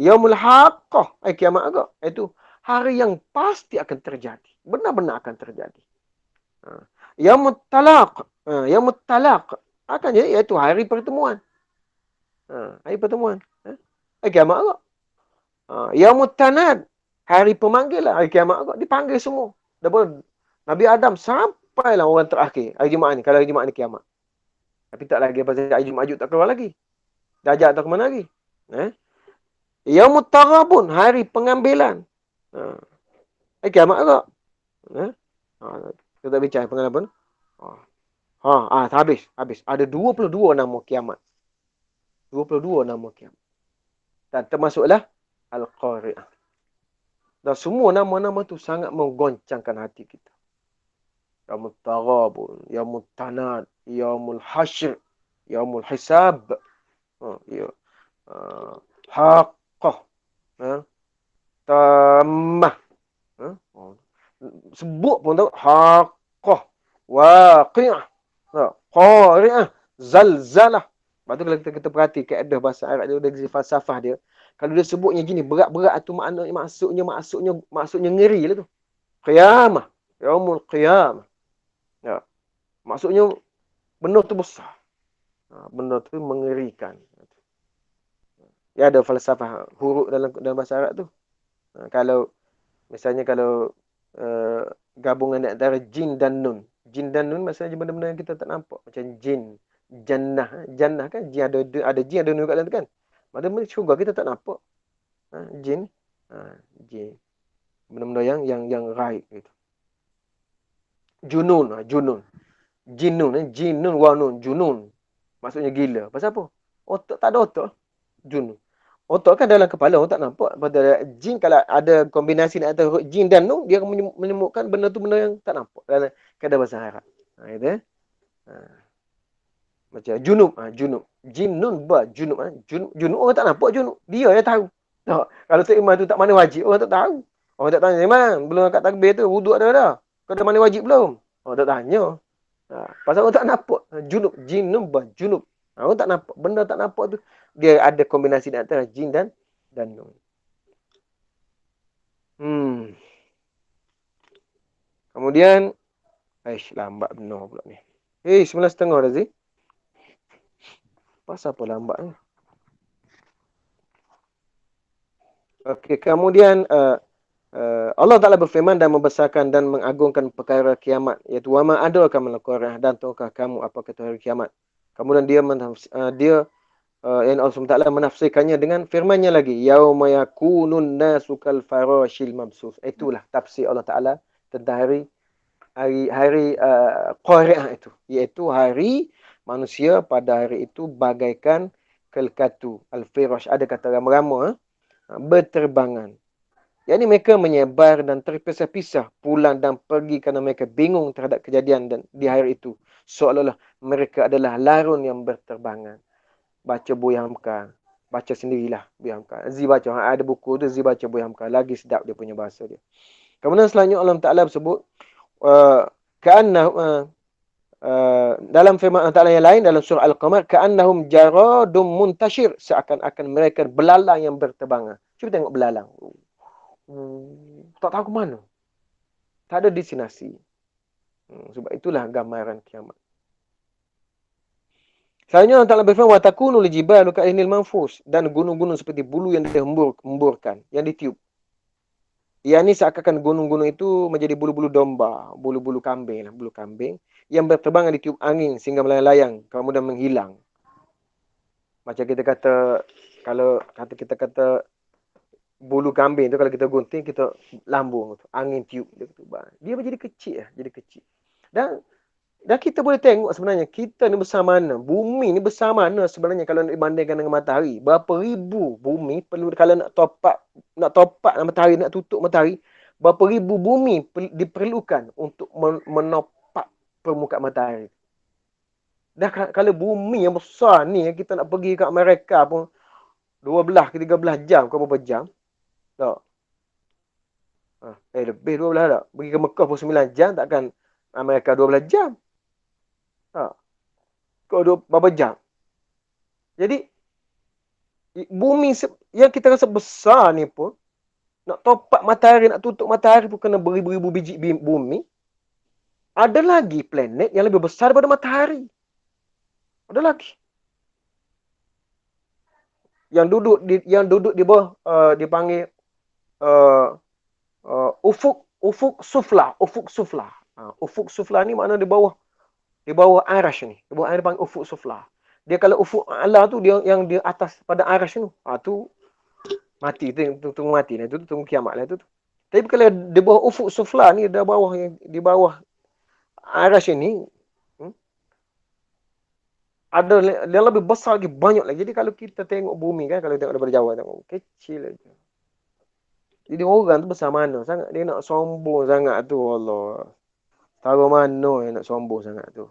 Yaumul haqqah, kiamat agak. Itu hari yang pasti akan terjadi. Benar-benar akan terjadi. Yaumut talaq, akan jadi iaitu hari pertemuan. Hari pertemuan. Kiamat agak. Yaumut tanad, hari pemanggilan, hari kiamat agak. Dipanggil semua. Daripada Nabi Adam sampailah orang terakhir. Hari Jumaat ni, kalau hari Jumaat ni kiamat. Tapi tak lagi pasal hari Jumaat tak keluar lagi. Dajjal tak ke mana lagi. Yaumut taghabun, hari pengambilan. Kiamat agak. Kita tak bincang pengalaman. Habis. Ada 22 nama kiamat. 22 nama kiamat. Dan termasuklah Al-Qari'ah. Dan semua nama-nama tu sangat menggoncangkan hati kita. Yaumut taghabun, yaumut tanad, yaumul hasyr, yaumul hisab. Haqqah. Tammah. Sebut pun tahu. Haqqah. Waqi'ah. Qari'ah. Zalzalah. Lepas tu kalau kita perhati kaedah bahasa Arab dia, dari falsafah dia. Kalau dia sebutnya gini, berat-berat tu maksudnya ngeri lah tu. Qiyamah. Yaumul qiyamah. Maksudnya benda tu besar. Benda tu mengerikan. Ya ada falsafah huruf dalam bahasa Arab tu. Kalau misalnya gabungan antara jin dan nun. Jin dan nun maksudnya benda-benda yang kita tak nampak. Macam jin, jannah kan jin ada jin ada nun kat dalam tu kan. Benda-benda syurga kita tak nampak. Jin. Jin. Benda-benda yang gaib gitu. Junun. Jinnun wa nun, junun. Maksudnya gila. Pasal apa? Otak tak ada otak. Junun. Otak kan dalam kepala, orang tak nampak. Pada jin, kalau ada kombinasi antara jin dan nun, dia akan menemukan benda tu benda yang tak nampak dalam kadar bahasa Arab. Gitu. Macam junub. Jinnun ba junub. Junub orang tak nampak junub. Dia yang tahu. Kalau tak iman tu tak mana wajib, orang tak tahu. Orang tak tanya, "Iman, belum angkat takbir tu, wuduk ada dah? Kau dah mana wajib belum?" Orang tak tanya. Pasal orang tak nampak. Junub, jinnun ba junub. Orang tak nampak. Benda tak nampak tu, dia ada kombinasi antara jin dan nun. Kemudian, lambat benar pula ni. 9:30 dah Zee. Pasal apa lambat ni? Okey, kemudian Allah Ta'ala berfirman dan membesarkan dan mengagungkan perkara kiamat. Iaitu, wa ma adraka mal qari'ah, dan tahukah kamu apa kata hari kiamat. Kemudian Allah SWT menafsirkannya dengan firmannya lagi. Yauma yakunun nasu kal farashil mabsus. Itulah tafsir Allah Ta'ala tentang hari qari'ah itu. Iaitu hari manusia pada hari itu bagaikan kelkatu. Al-firash. Ada kata rama-rama. Berterbangan. Yang ini mereka menyebar dan terpisah-pisah pulang dan pergi kerana mereka bingung terhadap kejadian dan di hari itu. Seolah-olah mereka adalah larun yang berterbangan. Baca Buya Hamka. Baca sendirilah Buya Hamka. Zee baca. Ada buku tu, Zee baca Buya Hamka. Lagi sedap dia punya bahasa dia. Kemudian selanjutnya Allah Ta'ala bersebut. dalam firman Allah Ta'ala yang lain dalam surah Al-Qamar, ka'annahum jaradum muntashir, seakan-akan mereka belalang yang berterbangan. Cuba tengok belalang. Tak tahu ke mana. Tak ada destinasi. Sebab itulah gambaran kiamat. Selanjutnya Allah Ta'ala berfirman, wa takunu lijibalu ka'inil manfus, dan gunung-gunung seperti bulu yang dihemburkan, yang ditiup. Yang ni seakan-akan gunung-gunung itu menjadi bulu-bulu domba, bulu-bulu kambing, bulu kambing yang berterbangan ditiup angin sehingga melayang-layang kemudian menghilang. Macam kita kata, kalau kita kata bulu kambing tu, kalau kita gunting, kita lambung, angin tiup dia menjadi kecil, jadi kecil. Dan kita boleh tengok sebenarnya kita ni besar mana, bumi ni besar mana sebenarnya kalau nak dibandingkan dengan matahari. Berapa ribu bumi perlu kalau nak top up matahari, nak tutup matahari, berapa ribu bumi diperlukan untuk menopak permukaan matahari. Dah kalau bumi yang besar ni, kita nak pergi ke Amerika pun 12 ke 13 jam ke berapa jam. Tak. Lebih 12 tak. Pergi ke Mekah pun 9 jam, takkan Amerika 12 jam. Kau berapa jam? Jadi, bumi yang kita rasa besar ni pun, nak topak matahari, nak tutup matahari pun kena beribu-ribu biji bumi. Ada lagi planet yang lebih besar daripada matahari. Ada lagi. Yang duduk di bawah, dipanggil ufuk sufla. Ufuk sufla ni makna di bawah arash ni. Di bawah arash dipanggil ufuk sufla. Dia kalau ufuk ala tu, dia yang di atas pada arash tu. Tu mati, tunggu mati lah. Itu tunggu kiamat lah tu. Tapi kalau di bawah ufuk sufla ni, di bawah arash ni, ada yang lebih besar lagi, banyak lagi. Jadi kalau kita tengok bumi kan, kalau tengok daripada jauh, tengok kecil aja. Jadi orang tu besar mana sangat, dia nak sombong sangat tu, Allah. Tahu mana yang nak sombong sangat tu.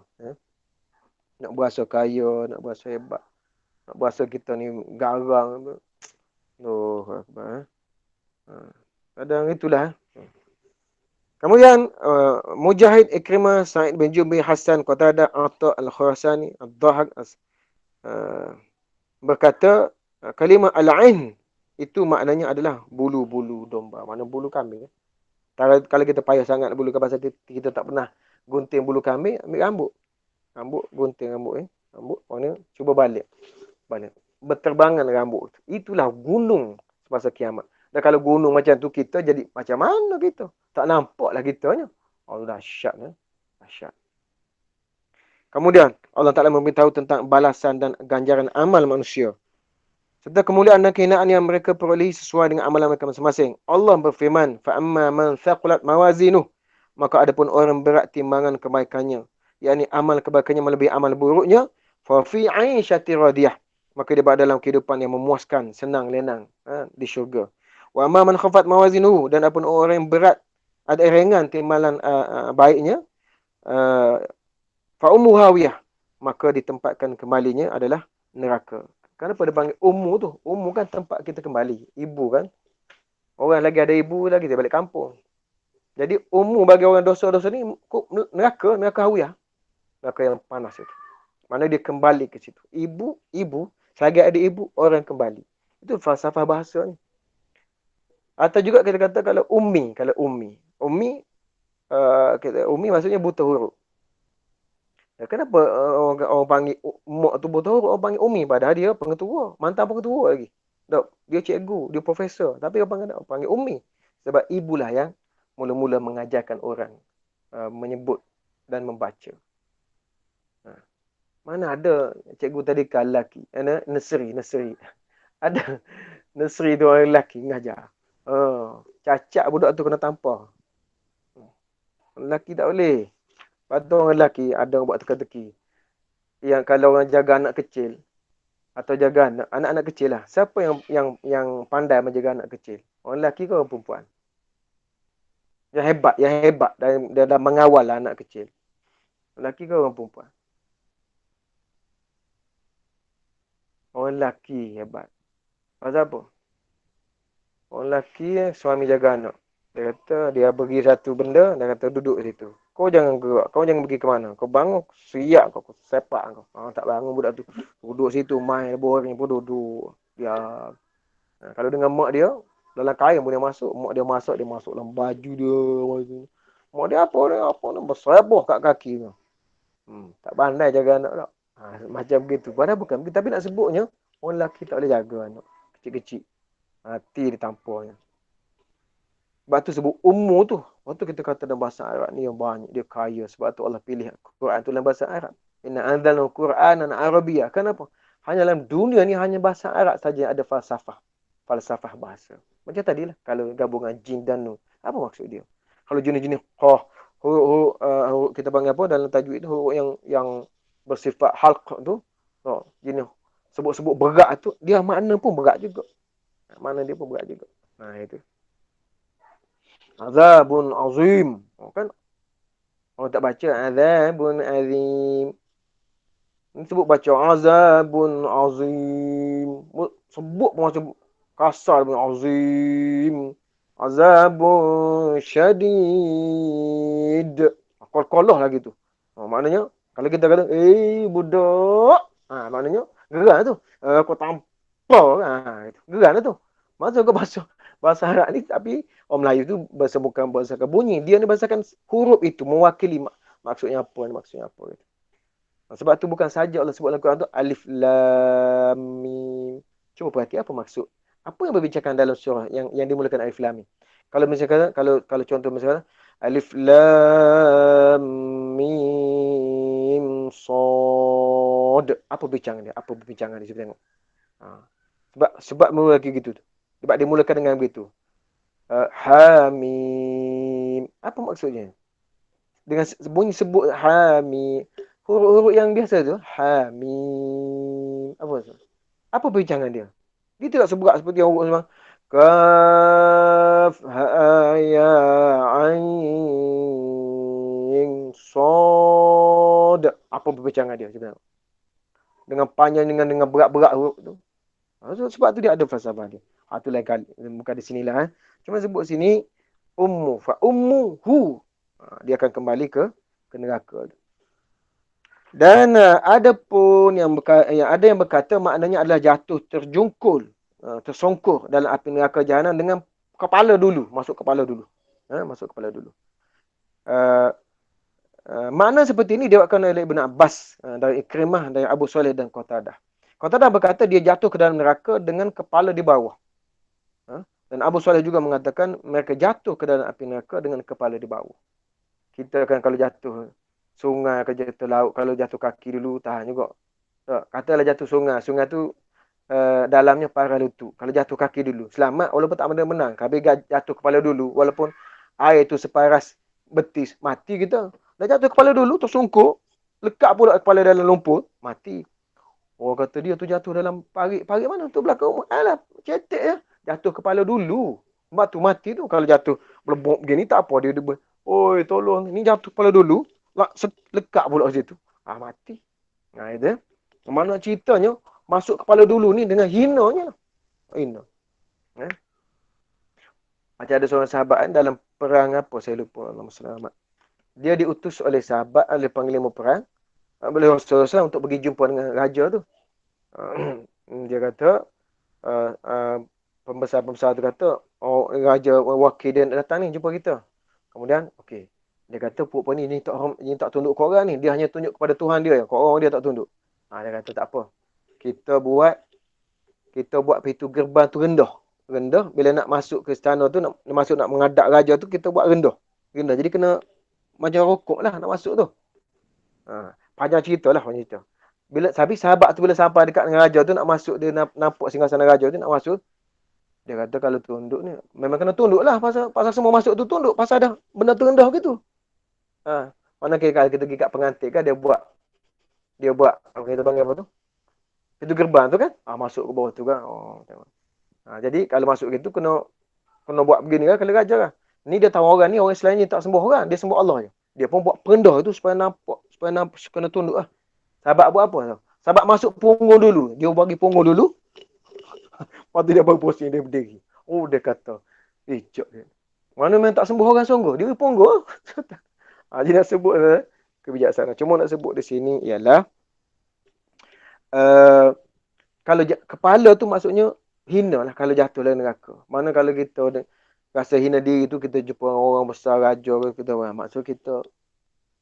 Nak berasa kaya, nak berasa hebat. Nak berasa kita ni garang. Akbar. Kadang itulah. Kemudian Mujahid, Ikrimah, Sa'id bin Jubair, Hasan, Qatadah, Atha Al-Khurasani, Ad-Dhahak berkata kalimah al-ain itu maknanya adalah bulu-bulu domba. Mana bulu kambing. Kalau kita payah sangat bulu kambing, pasal kita tak pernah gunting bulu kambing, ambil rambut. Gunting rambut. Rambut, mana cuba balik. Berterbangan rambut. Itulah gunung semasa kiamat. Dan kalau gunung macam tu, kita jadi macam mana kita? Tak nampaklah kitanya. Allah dahsyat. Dahsyat. Kemudian Allah Ta'ala memberitahu tentang balasan dan ganjaran amal manusia, serta kemuliaan dan kehinaan yang mereka perolehi sesuai dengan amalan mereka masing-masing. Allah berfirman, فَأَمَّا مَنْ ثَقُلَتْ مَوَازِينُهُ, maka adapun orang berat timbangan kebaikannya, yakni amal kebaikannya melebihi amal buruknya, فَفِي عَيْشَةٍ رَضِيَةٍ, maka dia berada dalam kehidupan yang memuaskan, senang, lenang di syurga. وَأَمَّا مَنْ خَفَّتْ مَوَازِينُهُ, dan adapun orang yang berat, ada ringan timbalan baiknya, فَأُمُّهُ هَاوِيَةٌ, maka ditempatkan kembalinya adalah neraka. Kenapa dia panggil ummu tu? Ummu kan tempat kita kembali. Ibu kan. Orang lagi ada ibu lagi, dia balik kampung. Jadi ummu bagi orang dosa-dosa ni, neraka hawiyah. Neraka yang panas itu. Mana dia kembali ke situ. Ibu, selagi ada ibu, orang kembali. Itu falsafah bahasa ni. Atau juga kita kata kalau ummi. Ummi maksudnya buta huruf. Kenapa orang panggil mak tu buta huruf, orang panggil umi, padahal dia pengetua, mantan pengetua lagi. Dia cikgu, dia profesor, tapi orang panggil umi. Sebab ibulah yang mula-mula mengajarkan orang menyebut dan membaca. Mana ada cikgu tadika lelaki, nursery. Ada nursery tu orang lelaki mengajar. Cacat budak tu kena tampar. Lelaki tak boleh. Lepas tu orang lelaki ada orang buat teka-teki. Yang kalau orang jaga anak kecil atau jaga anak-anak kecil lah. Siapa yang pandai menjaga anak kecil? Orang lelaki ke orang perempuan? Yang hebat dalam mengawal anak kecil. Lelaki ke orang perempuan? Orang lelaki hebat. Pasal apa? Orang lelaki suami jaga anak. Dia kata dia bagi satu benda, dia kata duduk situ. Kau jangan gerak, kau jangan pergi ke mana. Kau bangun, siap kau, kau sepak kau. Tak bangun budak tu. Duduk situ, main boring pun duduk. Ya. Kalau dengan mak dia, dalam kain pun dia masuk. Mak dia masak, dia masuk dalam baju dia. Mak dia apa dia berseboh kat kaki tu. Tak pandai jaga anak tak. Macam begitu. Padahal bukan begitu. Tapi nak sebutnya, orang lelaki tak boleh jaga anak. Kecil-kecil. Hati dia tampaknya. Sebab tu sebut ummu tu. Waktu kita kata dalam bahasa Arab ni yang banyak. Dia kaya. Sebab tu Allah pilih Quran tu dalam bahasa Arab. Inna anzalna Qur'anan Arabiyyah. Kenapa? Hanya dalam dunia ni hanya bahasa Arab saja ada falsafah. Falsafah bahasa. Macam tadi lah. Kalau gabungan jin dan nun. Apa maksud dia? Kalau jenis-jenis huruf kita panggil apa dalam tajwid tu huruf yang bersifat halq tu. Jenis sebut-sebut berat tu. Dia makna pun berat juga. Makna dia pun berat juga. Itu. Azabun azim. Kan? Orang tak baca azabun azim. Ini sebut baca azabun azim. Sebut pun macam kasar pun azim. Azabun syadid. Kol-koloh lagi tu. Maknanya, kalau kita kata, budak. Maknanya, gerak tu. Kau tampar. Gerak tu. Maksud kau bahasa Arab ni, tapi orang Melayu tu bahasa bukan bahasakan bunyi. Dia ni bahasakan huruf itu. Mewakili maksudnya apa. Maksudnya apa. Gitu. Sebab tu bukan saja Allah sebut dalam Quran tu, Alif Lam Mim. Cuba perhati apa maksud. Apa yang berbincangkan dalam surah yang dimulakan Alif Lam Mim. Kalau misalkan, kalau contoh misalkan, Alif Lam Mim Sod. Apa bincang dia? Apa perbincangan dia? Cuba tengok. Sebab mula lagi gitu. Sebab dia mulakan dengan begitu. Hamim. Apa maksudnya? Dengan bunyi sebut Hamim. Huruf-huruf yang biasa tu. Hamim. Apa maksud? Apa perbincangan dia? Dia tidak seberat seperti huruf semua. Kaf, ha, ya, ain, sod. Apa perbincangan dia? Sebenarnya? Dengan panjang, dengan berat-berat huruf tu. Sebab tu dia ada falsafah dia. Itu lain kali. Bukan di sinilah. Cuma sebut sini. Ummu. Fa ummuhu. Dia akan kembali ke neraka. Dan ada pun yang berkata maknanya adalah jatuh terjungkul. Tersongkur dalam api neraka jahanam dengan kepala dulu. Masuk kepala dulu. Masuk kepala dulu. Makna seperti ini diwakilkan oleh Ibn Abbas. Dari Ikrimah, dari Abu Saleh dan Qatadah. Qatadah berkata dia jatuh ke dalam neraka dengan kepala di bawah. Dan Abu Saleh juga mengatakan mereka jatuh ke dalam api neraka dengan kepala di bawah. Kita kan kalau jatuh sungai, kalau jatuh laut, kalau jatuh kaki dulu tahan juga. Katalah jatuh sungai. Sungai tu dalamnya parah lutut. Kalau jatuh kaki dulu, selamat walaupun tak menang. Kalau jatuh kepala dulu, walaupun air tu separas betis, mati kita. Dah jatuh kepala dulu, tersungkur, lekat pula kepala dalam lumpur, mati. Orang kata dia tu jatuh dalam parit mana? Tu belakang rumah. Alah, cetek ya. Jatuh kepala dulu. Sebab tu mati tu. Kalau jatuh melebok begini, tak apa. Dia oi, tolong. Ni jatuh kepala dulu. Lekat pula situ. Mati. Itu. Mana ceritanya, masuk kepala dulu ni dengan hinanya. Hina. Macam ada seorang sahabat kan, dalam perang apa, saya lupa. Allah selamat. Dia diutus oleh sahabat, oleh panglima perang. Oleh Rasulullah untuk pergi jumpa dengan raja tu. Dia kata, pembesar-pembesar tu kata, raja wakil dia datang ni jumpa kita. Kemudian, okey. Dia kata, puak ni tak tunduk ke orang ni. Dia hanya tunjuk kepada Tuhan dia. Ke orang dia tak tunduk. Dia kata, tak apa. Kita buat pintu gerbang tu rendah. Rendah. Bila nak masuk ke istana tu, nak menghadap raja tu, kita buat rendah. Jadi kena macam rokok lah nak masuk tu. Panjang cerita lah. Habis sahabat tu bila sampai dekat dengan raja tu, nak masuk, dia nampak singgasana raja tu, nak masuk. Dia kata kalau tunduk ni, memang kena tunduk lah. Pasal semua masuk tu tunduk. Pasal dah benda tu rendah gitu. Mana kalau kita pergi kat pengantin kan, dia buat, apa kita panggil apa tu? Pintu gerbang tu kan. Masuk ke bawah tu kan. Jadi kalau masuk gitu, kena buat begini kan, kalau raja kan. Ni dia tahu orang ni, orang Islam ni tak sembah orang. Dia sembah Allah je. Dia pun buat perendah tu supaya nampak, kena tunduk lah. Sahabat buat apa tau? Sahabat masuk punggung dulu. Dia bagi punggung dulu. Lepas tu dia baru pusing, dia berdiri. Dia kata, cok dia. Mana memang tak sembuh orang sungguh. Dia punggung. Dia nak sebut kebijaksanaan. Cuma nak sebut di sini ialah kalau kepala tu maksudnya hina lah kalau jatuh dalam neraka. Mana kalau kita rasa hina diri tu, kita jumpa orang besar, raja, kita maksud kita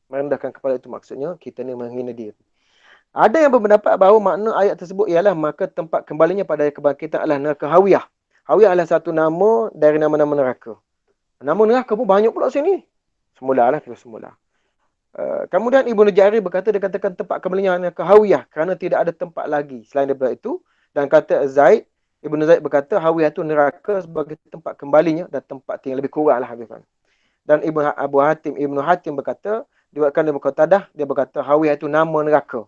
merendahkan kepala itu, maksudnya kita ni menghina diri. Ada yang berpendapat bahawa makna ayat tersebut ialah maka tempat kembalinya pada kebangkitan adalah neraka Hawiyah. Hawiyah adalah satu nama dari nama-nama neraka. Nama neraka pun banyak pula sini. Semula lah kita semula. Kemudian Ibnu Jarir berkata, dikatakan tempat kembalinya ke Hawiyah kerana tidak ada tempat lagi selain daripada itu. Dan kata Ibnu Zaid berkata Hawiyah itu neraka sebagai tempat kembalinya dan tempat tinggal, lebih kurang lah. Dan Ibnu Hatim berkata, diwakilkan dari Qatadah, dia berkata Hawiyah itu nama neraka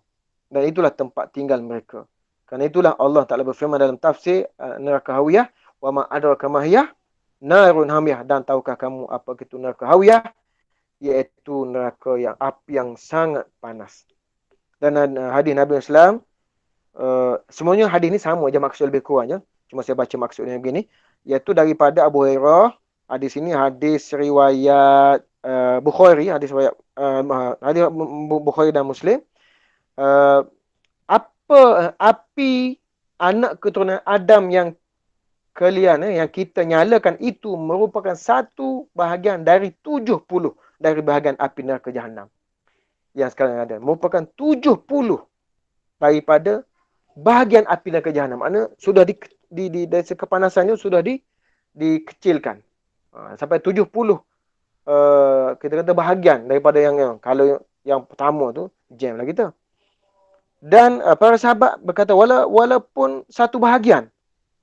dan itulah tempat tinggal mereka. Kerana itulah Allah Ta'ala berfirman dalam tafsir neraka Hawiyah, wa ma adraka ma hiya narun hamiyah, dan tahukah kamu apa itu neraka Hawiyah, iaitu neraka yang api yang sangat panas. Dan hadis Nabi Islam, semuanya hadis ni sama je maksud lebih kurangnya. Cuma saya baca maksudnya begini, iaitu daripada Abu Hurairah. Hadis ini hadis riwayat Bukhari, hadis riwayat hadis Bukhari dan Muslim. Api anak keturunan Adam yang kalian yang kita nyalakan itu merupakan satu bahagian dari 70 dari bahagian api neraka Jahannam yang sekarang ada. Merupakan 70 daripada bahagian api neraka Jahannam. Maknanya sudah dari kepanasannya sudah dikecilkan. Sampai 70 kita kata bahagian daripada yang kalau yang pertama tu jam lah kita. Dan para sahabat berkata walaupun satu bahagian,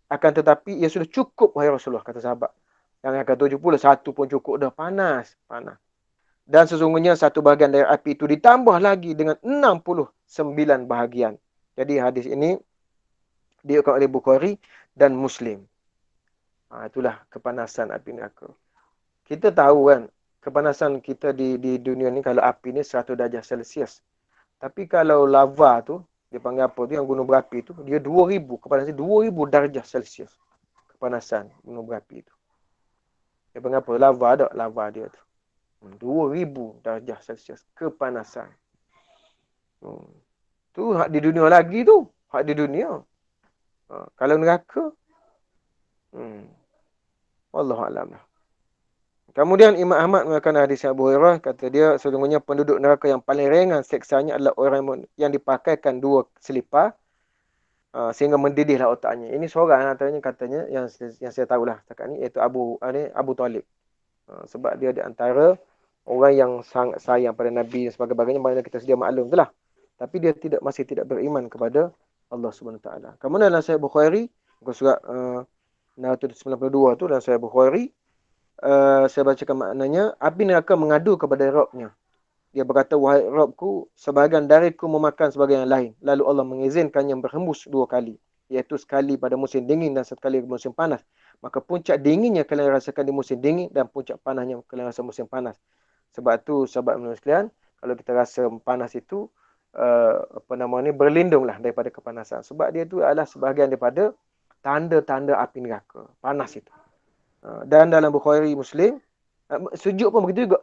akan tetapi ia sudah cukup wahai Rasulullah, kata sahabat. Yang akan 70 satu pun cukup dah, panas. Dan sesungguhnya satu bahagian dari api itu ditambah lagi dengan 69 bahagian. Jadi hadis ini diriwayatkan oleh Bukhari dan Muslim. Itulah kepanasan api neraka. Kita tahu kan, kepanasan kita di dunia ni kalau api ni 100 darjah Celsius. Tapi kalau lava tu, dia panggil apa tu, yang gunung berapi tu, dia 2000, kepanasan 2000 darjah Celsius. Kepanasan gunung berapi tu. Dia panggil apa? Lava tak? Lava dia tu. 2000 darjah Celsius kepanasan. Tu hak di dunia lagi tu. Hak di dunia. Kalau neraka, Wallahu a'lam lah. Kemudian Imam Ahmad mengatakan hadis Abu Hurairah, kata dia sesungguhnya penduduk neraka yang paling ringan seksanya adalah orang yang dipakaikan 2 selipar sehingga mendidihlah otaknya. Ini seorang antaranya katanya yang saya tahulah setakat ni, iaitu Abu Talib. Sebab dia di antara orang yang sangat sayang pada Nabi dan sebagainya, mana kita sedia maklum itulah. Tapi dia masih tidak beriman kepada Allah Subhanahu Taala. Kemudian dalam Sahih Bukhari, surat 992 tu dalam Sahih Bukhari, saya bacakan maknanya, api neraka mengadu kepada Rabb-Nya. Dia berkata, wahai Rabbku, sebahagian dariku memakan sebahagian yang lain. Lalu Allah mengizinkannya berhembus 2 kali. Iaitu sekali pada musim dingin dan sekali musim panas. Maka puncak dinginnya kalian rasakan di musim dingin dan puncak panasnya kalian rasa musim panas. Sebab tu sahabat menurut sekalian, kalau kita rasa panas itu, berlindunglah daripada kepanasan. Sebab dia tu adalah sebahagian daripada tanda-tanda api neraka. Panas itu. Dan dalam Bukhari Muslim, sejuk pun begitu juga.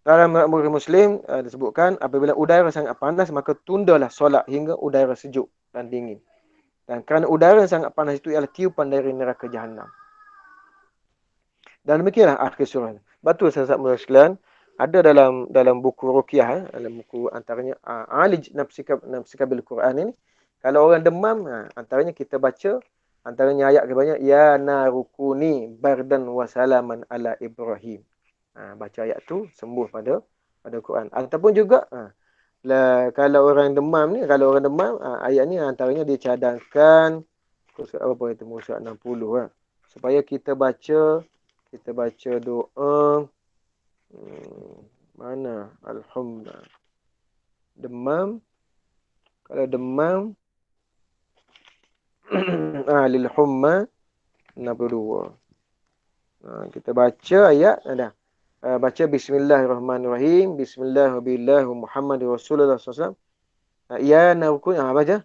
Dalam Bukhari Muslim disebutkan, apabila udara sangat panas, maka tundalah solat hingga udara sejuk dan dingin. Dan kerana udara yang sangat panas itu ialah tiupan dari neraka Jahannam. Dan demikianlah akhir surah. Betul sahabat sekalian, ada dalam buku Ruqyah, dalam buku antaranya Alij Nafsika bil Quran ini, kalau orang demam, antaranya kita baca, antaranya ayat kebanyak, ya narukuni bardan wa salaman ala Ibrahim. Baca ayat tu sembuh pada Quran. Ataupun juga kalau orang demam ni, ayat ni antaranya dia cadangkan apa itu surat 60 supaya kita baca doa mana alhamdulillah. Kalau demam lil humma 62. Kita baca ayat ada. Baca bismillahirrahmanirrahim. Bismillahirrahmanirrahim. Muhammadur Rasulullah SAW. Ya narukun, baca.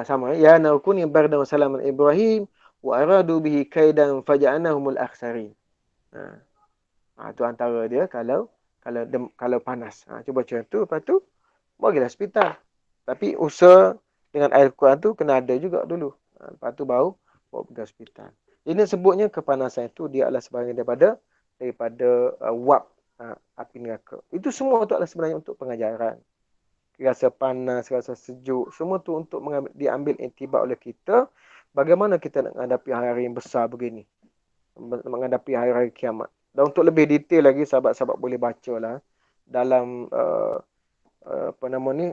Sama. Ya narukun bardan wa salaman Ibrahim wa aradu bihi kaidan faja'nahumul akhsarin. Itu antara dia kalau panas. Cuba macam tu, lepas tu bagilah hospital. Tapi usaha dengan air kuat tu kena ada juga dulu. Lepas tu baru bawa pergi hospital. Ini sebutnya kepanasan itu dia adalah sebahagian daripada wap api neraka. Itu semua tu adalah sebenarnya untuk pengajaran. Rasa panas, rasa sejuk, semua tu untuk diambil iktibar oleh kita. Bagaimana kita nak menghadapi hari-hari yang besar begini. Menghadapi hari-hari kiamat. Dan untuk lebih detail lagi, sahabat-sahabat boleh baca lah dalam apa nama ni,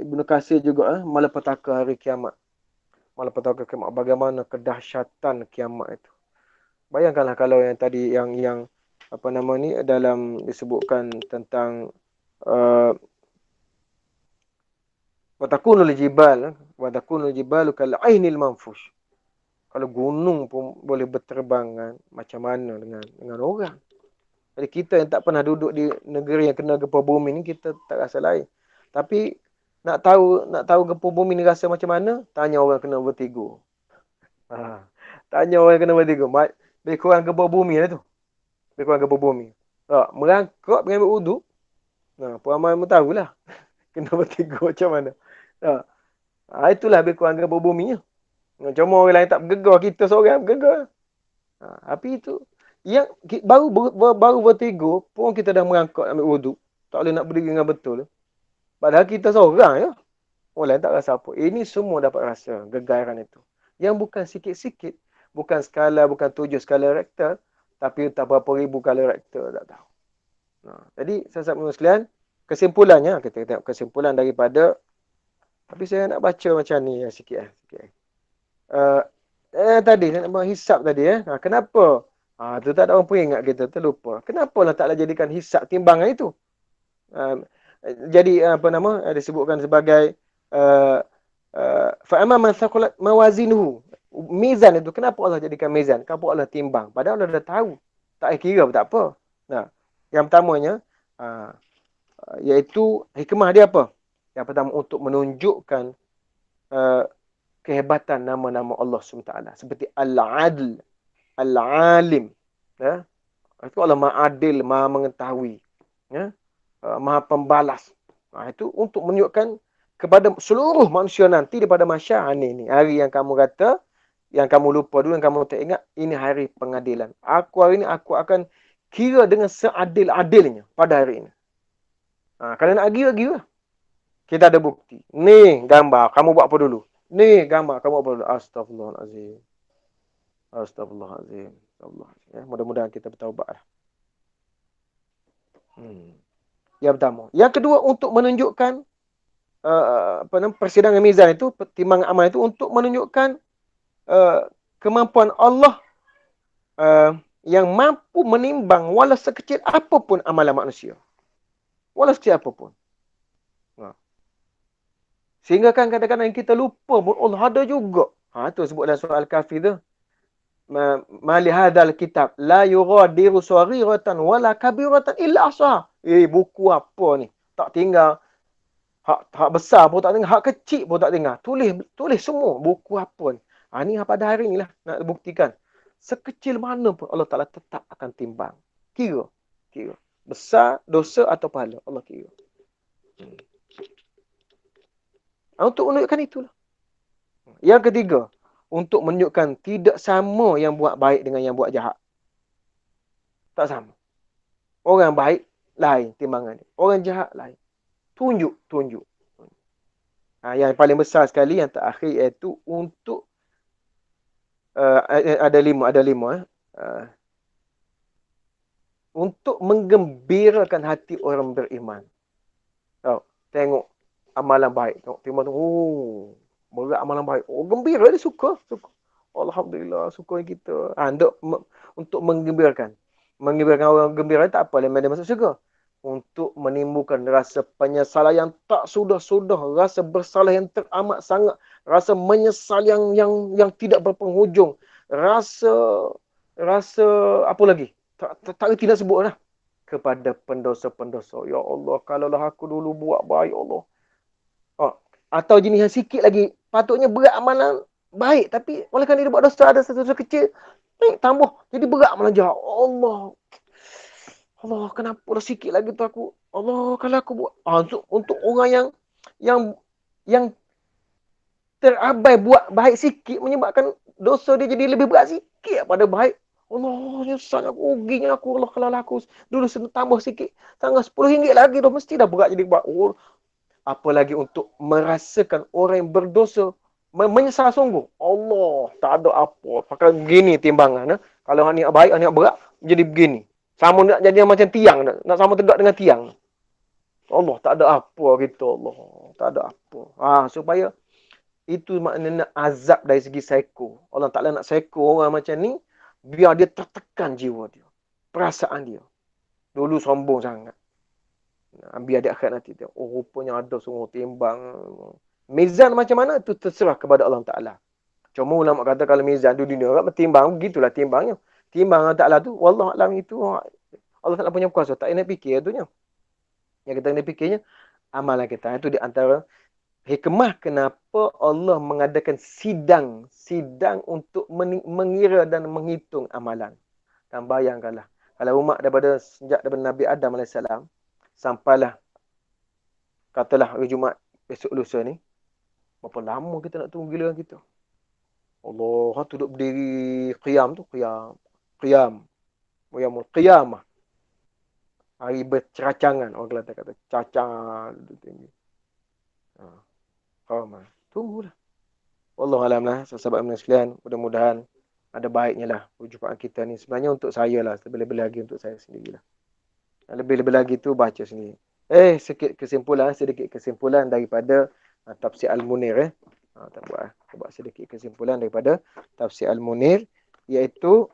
Ibnu Katsir juga malapetaka hari kiamat. Malapetaka kiamat, bagaimana kedahsyatan kiamat itu. Bayangkanlah kalau yang tadi yang apa nama ni dalam disebutkan tentang watakunul jibalu kal ainil manfush. Kalau gunung pun boleh berterbangan, macam mana dengan orang? Jadi kita yang tak pernah duduk di negeri yang kena gempa bumi ni, kita tak rasa lain. Tapi nak tahu gempa bumi ni rasa macam mana? Tanya orang kena vertigo. Tanya orang kena vertigo. Lebih kurang gempa bumi lah tu. Lebih kurang gempa bumi. Merangkak mengambil wuduk. Puan Amal pun tahulah. Kena vertigo macam mana. Itulah lebih kurang gempa bumi nya. Macam orang lain tak bergegar, kita seorang bergegar. Tapi itu yang baru vertigo pun kita dah merangkak ambil wuduk. Tak boleh nak berdiri dengan betul. Padahal kita seorang ya. Orang lain tak rasa apa. Ini semua dapat rasa gegaran itu. Yang bukan sikit-sikit. Bukan skala, bukan 7 skala Richter. Tapi tak berapa ribu skala Richter. Tak tahu. Jadi, sahabat-sahabat sekalian, kesimpulannya, kita tengok kesimpulan daripada, tapi saya nak baca macam ni sikit. Tadi, saya nak hisap tadi. Kenapa? Tu tak ada orang peringat kita, terlupa. Kenapa lah taklah jadikan hisap timbangan itu? Jadi apa nama disebutkan sebagai fa'amma man thaqulat mawazinuhu, mizan itu kenapa Allah jadikan mizan? Kenapa Allah timbang? Padahal Allah dah tahu. Tak kira pun tak apa. Yang pertamanya iaitu hikmah dia apa? Yang pertama untuk menunjukkan kehebatan nama-nama Allah SWT. Seperti Al-Adl, Al-Alim. Itu Allah Maha Adil, Maha Mengetahui. Maha Pembalas. Itu untuk menunjukkan kepada seluruh manusia nanti daripada masyarakat ni. Hari yang kamu kata, yang kamu lupa dulu, yang kamu tak ingat, ini hari pengadilan. Hari ini aku akan kira dengan seadil-adilnya pada hari ini. Kalau nak gira-gira, kita ada bukti. Ni gambar, kamu buat apa dulu? Ni gambar, kamu buat apa dulu? Astagfirullahalazim. Astagfirullahalazim. Mudah-mudahan kita bertaubat lah. Yang pertama. Yang kedua, untuk menunjukkan persidangan mizan itu, timbangan amal itu, untuk menunjukkan kemampuan Allah yang mampu menimbang walau sekecil apapun amalan manusia. Walau sekecil apapun. Sehingga kan kadang-kadang kita lupa pun Allah ada juga. Itu sebut dalam surah Al-Kahfi tu. Mali hadzal kitab la yughadiru saghiratan wala kabiratan illa ahsaha. Buku apa ni? Tak tinggal hak besar pun tak tinggal, hak kecil pun tak tinggal. Tulis semua buku apa ni. Ni pada hari ni lah nak buktikan. Sekecil mana pun Allah Taala tetap akan timbang. Kira. Besar dosa atau pahala, Allah kira. Untuk menunjukkan itulah. Yang ketiga, untuk menunjukkan tidak sama yang buat baik dengan yang buat jahat. Tak sama. Orang baik lain timbangan dia. Orang jahat lain. Tunjuk. Yang paling besar sekali, yang terakhir, iaitu untuk ada lima. Untuk menggembirakan hati orang beriman. Tengok amalan baik. Tengok timbang tu. Berat amalan baik. Gembira dia suka. Alhamdulillah, suka kita. Untuk menggembirakan. Menggembirakan orang gembira tak apa. Dia masuk syurga. Untuk menimbulkan rasa penyesalan yang tak sudah-sudah. Rasa bersalah yang teramat sangat. Rasa menyesal yang tidak berpenghujung. Rasa apa lagi? Tak tidak sebut lah. Kepada pendosa-pendosa. Ya Allah, kalaulah aku dulu buat baik, Allah. Atau jenis yang sikit lagi. Patutnya berat amalan baik. Tapi oleh kerana dia buat dosa, ada dosa kecil. Tambah. Jadi berat amalan jahat. Allah. Allah, kenapa dah sikit lagi tu aku? Allah, kalau aku buat. Untuk orang yang yang terabai buat baik sikit menyebabkan dosa dia jadi lebih berat sikit pada baik. Allah, nyesal aku, ruginya aku. Allah, kalau aku dulu tambah sikit. Tanggal RM10 lagi dah mesti dah berat jadi berat. Oh, apalagi untuk merasakan orang yang berdosa menyesal sungguh. Allah, tak ada apa. Pakai begini timbangan. Kalau ni baik, ni berat, jadi begini. Sama nak jadi macam tiang. Nak sama tegak dengan tiang. Allah, tak ada apa gitu. Allah, tak ada apa. Supaya itu maknanya azab dari segi psycho. Allah Ta'ala nak psycho orang macam ni, biar dia tertekan jiwa dia. Perasaan dia. Dulu sombong sangat. Biar dia akhirat nanti. Oh, rupanya ada semua timbang. Mizan macam mana? Itu terserah kepada Allah Ta'ala. Cuma ulama kata kalau mizan di dunia, timbang, begitulah timbangnya. Timbang Allah Ta'ala tu, wallah alam itu, Allah Ta'ala punya kuasa. Tak nak fikir itunya. Yang kita kena fikirnya, amalan kita. Itu di antara hikmah kenapa Allah mengadakan sidang untuk mengira dan menghitung amalan. Dan bayangkanlah, kalau umat sejak daripada Nabi Adam AS, sampailah, katalah hari Jumaat besok lusa ni, berapa lama kita nak tunggu giliran kita? Allah, tu duduk berdiri qiyam tu, qiyam, qiyamah. Hari berceracangan, orang Kelantan kata, cacang, duduk tinggi. Tunggulah. Wallahualam lah, sahabat sekalian, mudah-mudahan ada baiknya lah perjumpaan kita ni. Sebenarnya untuk saya lah, lebih-lebih lagi untuk saya sendirilah. Lebih-lebih lagi tu baca sendiri. Sedikit kesimpulan daripada tafsir Al-Munir. Tak buat. Buat sedikit kesimpulan daripada tafsir Al-Munir, iaitu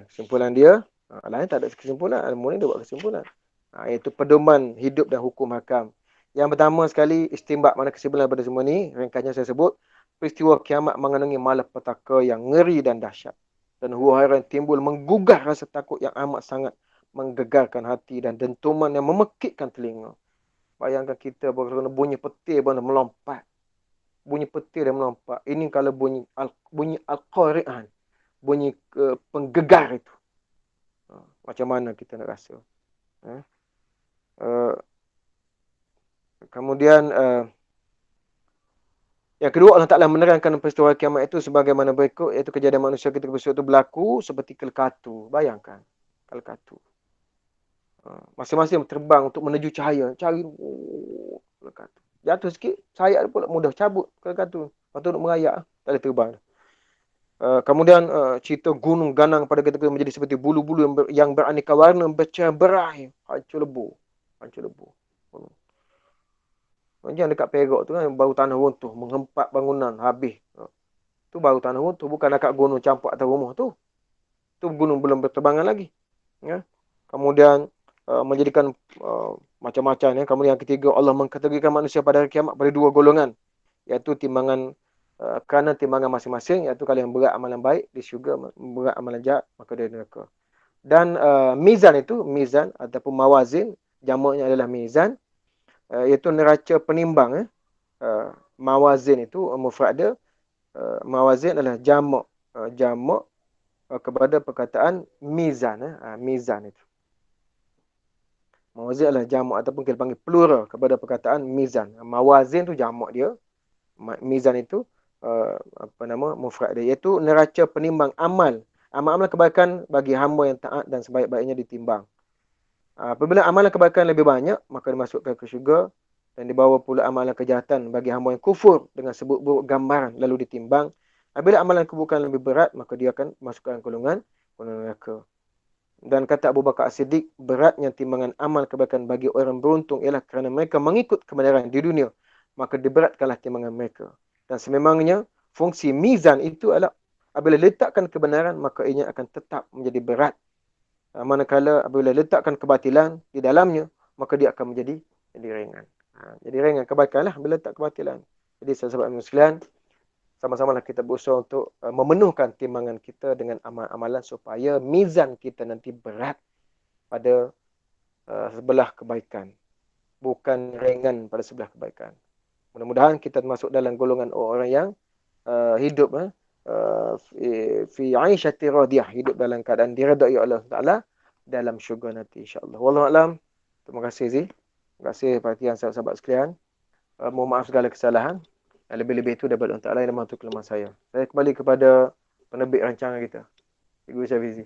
kesimpulan dia, lain tak ada kesimpulan. Al-Munir dia buat kesimpulan. Iaitu pedoman hidup dan hukum hakam. Yang pertama sekali, istinbat mana kesimpulan daripada semua ni, ringkasnya saya sebut, peristiwa kiamat mengandungi malapetaka yang ngeri dan dahsyat. Dan huru-hara yang timbul menggugah rasa takut yang amat sangat menggegarkan hati dan dentuman yang memekikkan telinga. Bayangkan kita berkena bunyi petir pun melompat. Bunyi petir dan melompat. Ini kalau bunyi al-qari'an, bunyi penggegar itu. Macam mana kita nak rasa? Kemudian yang kedua, Allah Ta'ala menerangkan peristiwa kiamat itu sebagaimana berikut, iaitu kejadian manusia ketika peristiwa itu berlaku seperti kelkatu. Bayangkan, kelkatu. Masing-masing terbang untuk menuju cahaya. Cari kelkatu. Jatuh sikit, sayap pula mudah cabut kelkatu. Lepas tu nak merayak, tak boleh terbang. Kemudian cerita gunung ganang pada ketika menjadi seperti bulu-bulu yang beraneka warna bercerai. Hancur lebur. Macam dekat Perak tu kan, baru tanah runtuh, menghempat bangunan, habis. Tu baru tanah runtuh, bukan dekat gunung campak atas rumah tu. Tu gunung belum berterbangan lagi. Ya. Kemudian menjadikan macam-macam. Ya. Kemudian yang ketiga, Allah mengkategorikan manusia pada hari kiamat pada dua golongan. Iaitu timbangan, kerana timbangan masing-masing, iaitu kalau yang berat amalan baik, di syurga, berat amalan jahat, maka dia neraka. Dan mizan itu, mizan ataupun mawazin, jamaknya adalah mizan, iaitu neraca penimbang. Mawazin itu mufrad dia, mawazin adalah jamak kepada perkataan mizan. Mizan itu, mawazin adalah jamak ataupun kita panggil plural kepada perkataan mizan. Mawazin tu jamak dia, mizan itu mufrad dia, iaitu neraca penimbang amal kebaikan bagi hamba yang taat dan sebaik-baiknya ditimbang. Apabila amalan kebaikan lebih banyak, maka dimasukkan ke syurga, dan dibawa pula amalan kejahatan bagi hamba yang kufur dengan sebut buruk gambaran lalu ditimbang. Apabila amalan keburukan lebih berat, maka dia akan masukkan golongan neraka. Dan kata Abu Bakar As-Siddiq, beratnya timbangan amal kebaikan bagi orang beruntung ialah kerana mereka mengikut kebenaran di dunia, maka diberatkanlah timbangan mereka. Dan sememangnya fungsi mizan itu adalah apabila letakkan kebenaran, maka ianya akan tetap menjadi berat. Manakala apabila letakkan kebatilan di dalamnya, maka dia akan menjadi ringan. Jadi ringan kebaikan lah bila letak kebatilan. Jadi sahabat sekalian, sama-sama lah kita berusaha untuk memenuhkan timbangan kita dengan amal-amalan supaya mizan kita nanti berat pada sebelah kebaikan, bukan ringan pada sebelah kebaikan. Mudah-mudahan kita masuk dalam golongan orang yang hidup fi 'aisyati radiyah, hidup dalam keadaan diredai oleh Allah Taala dalam syurga nanti insya-Allah. Wallahu alam. Terima kasih Zee. Terima kasih perhatian sahabat-sahabat sekalian. Mohon maaf segala kesalahan. Yang lebih-lebih itu daripada Allah Taala yang membantu kelemahan saya. Saya kembali kepada penerbit rancangan kita. Cikgu Syafizi.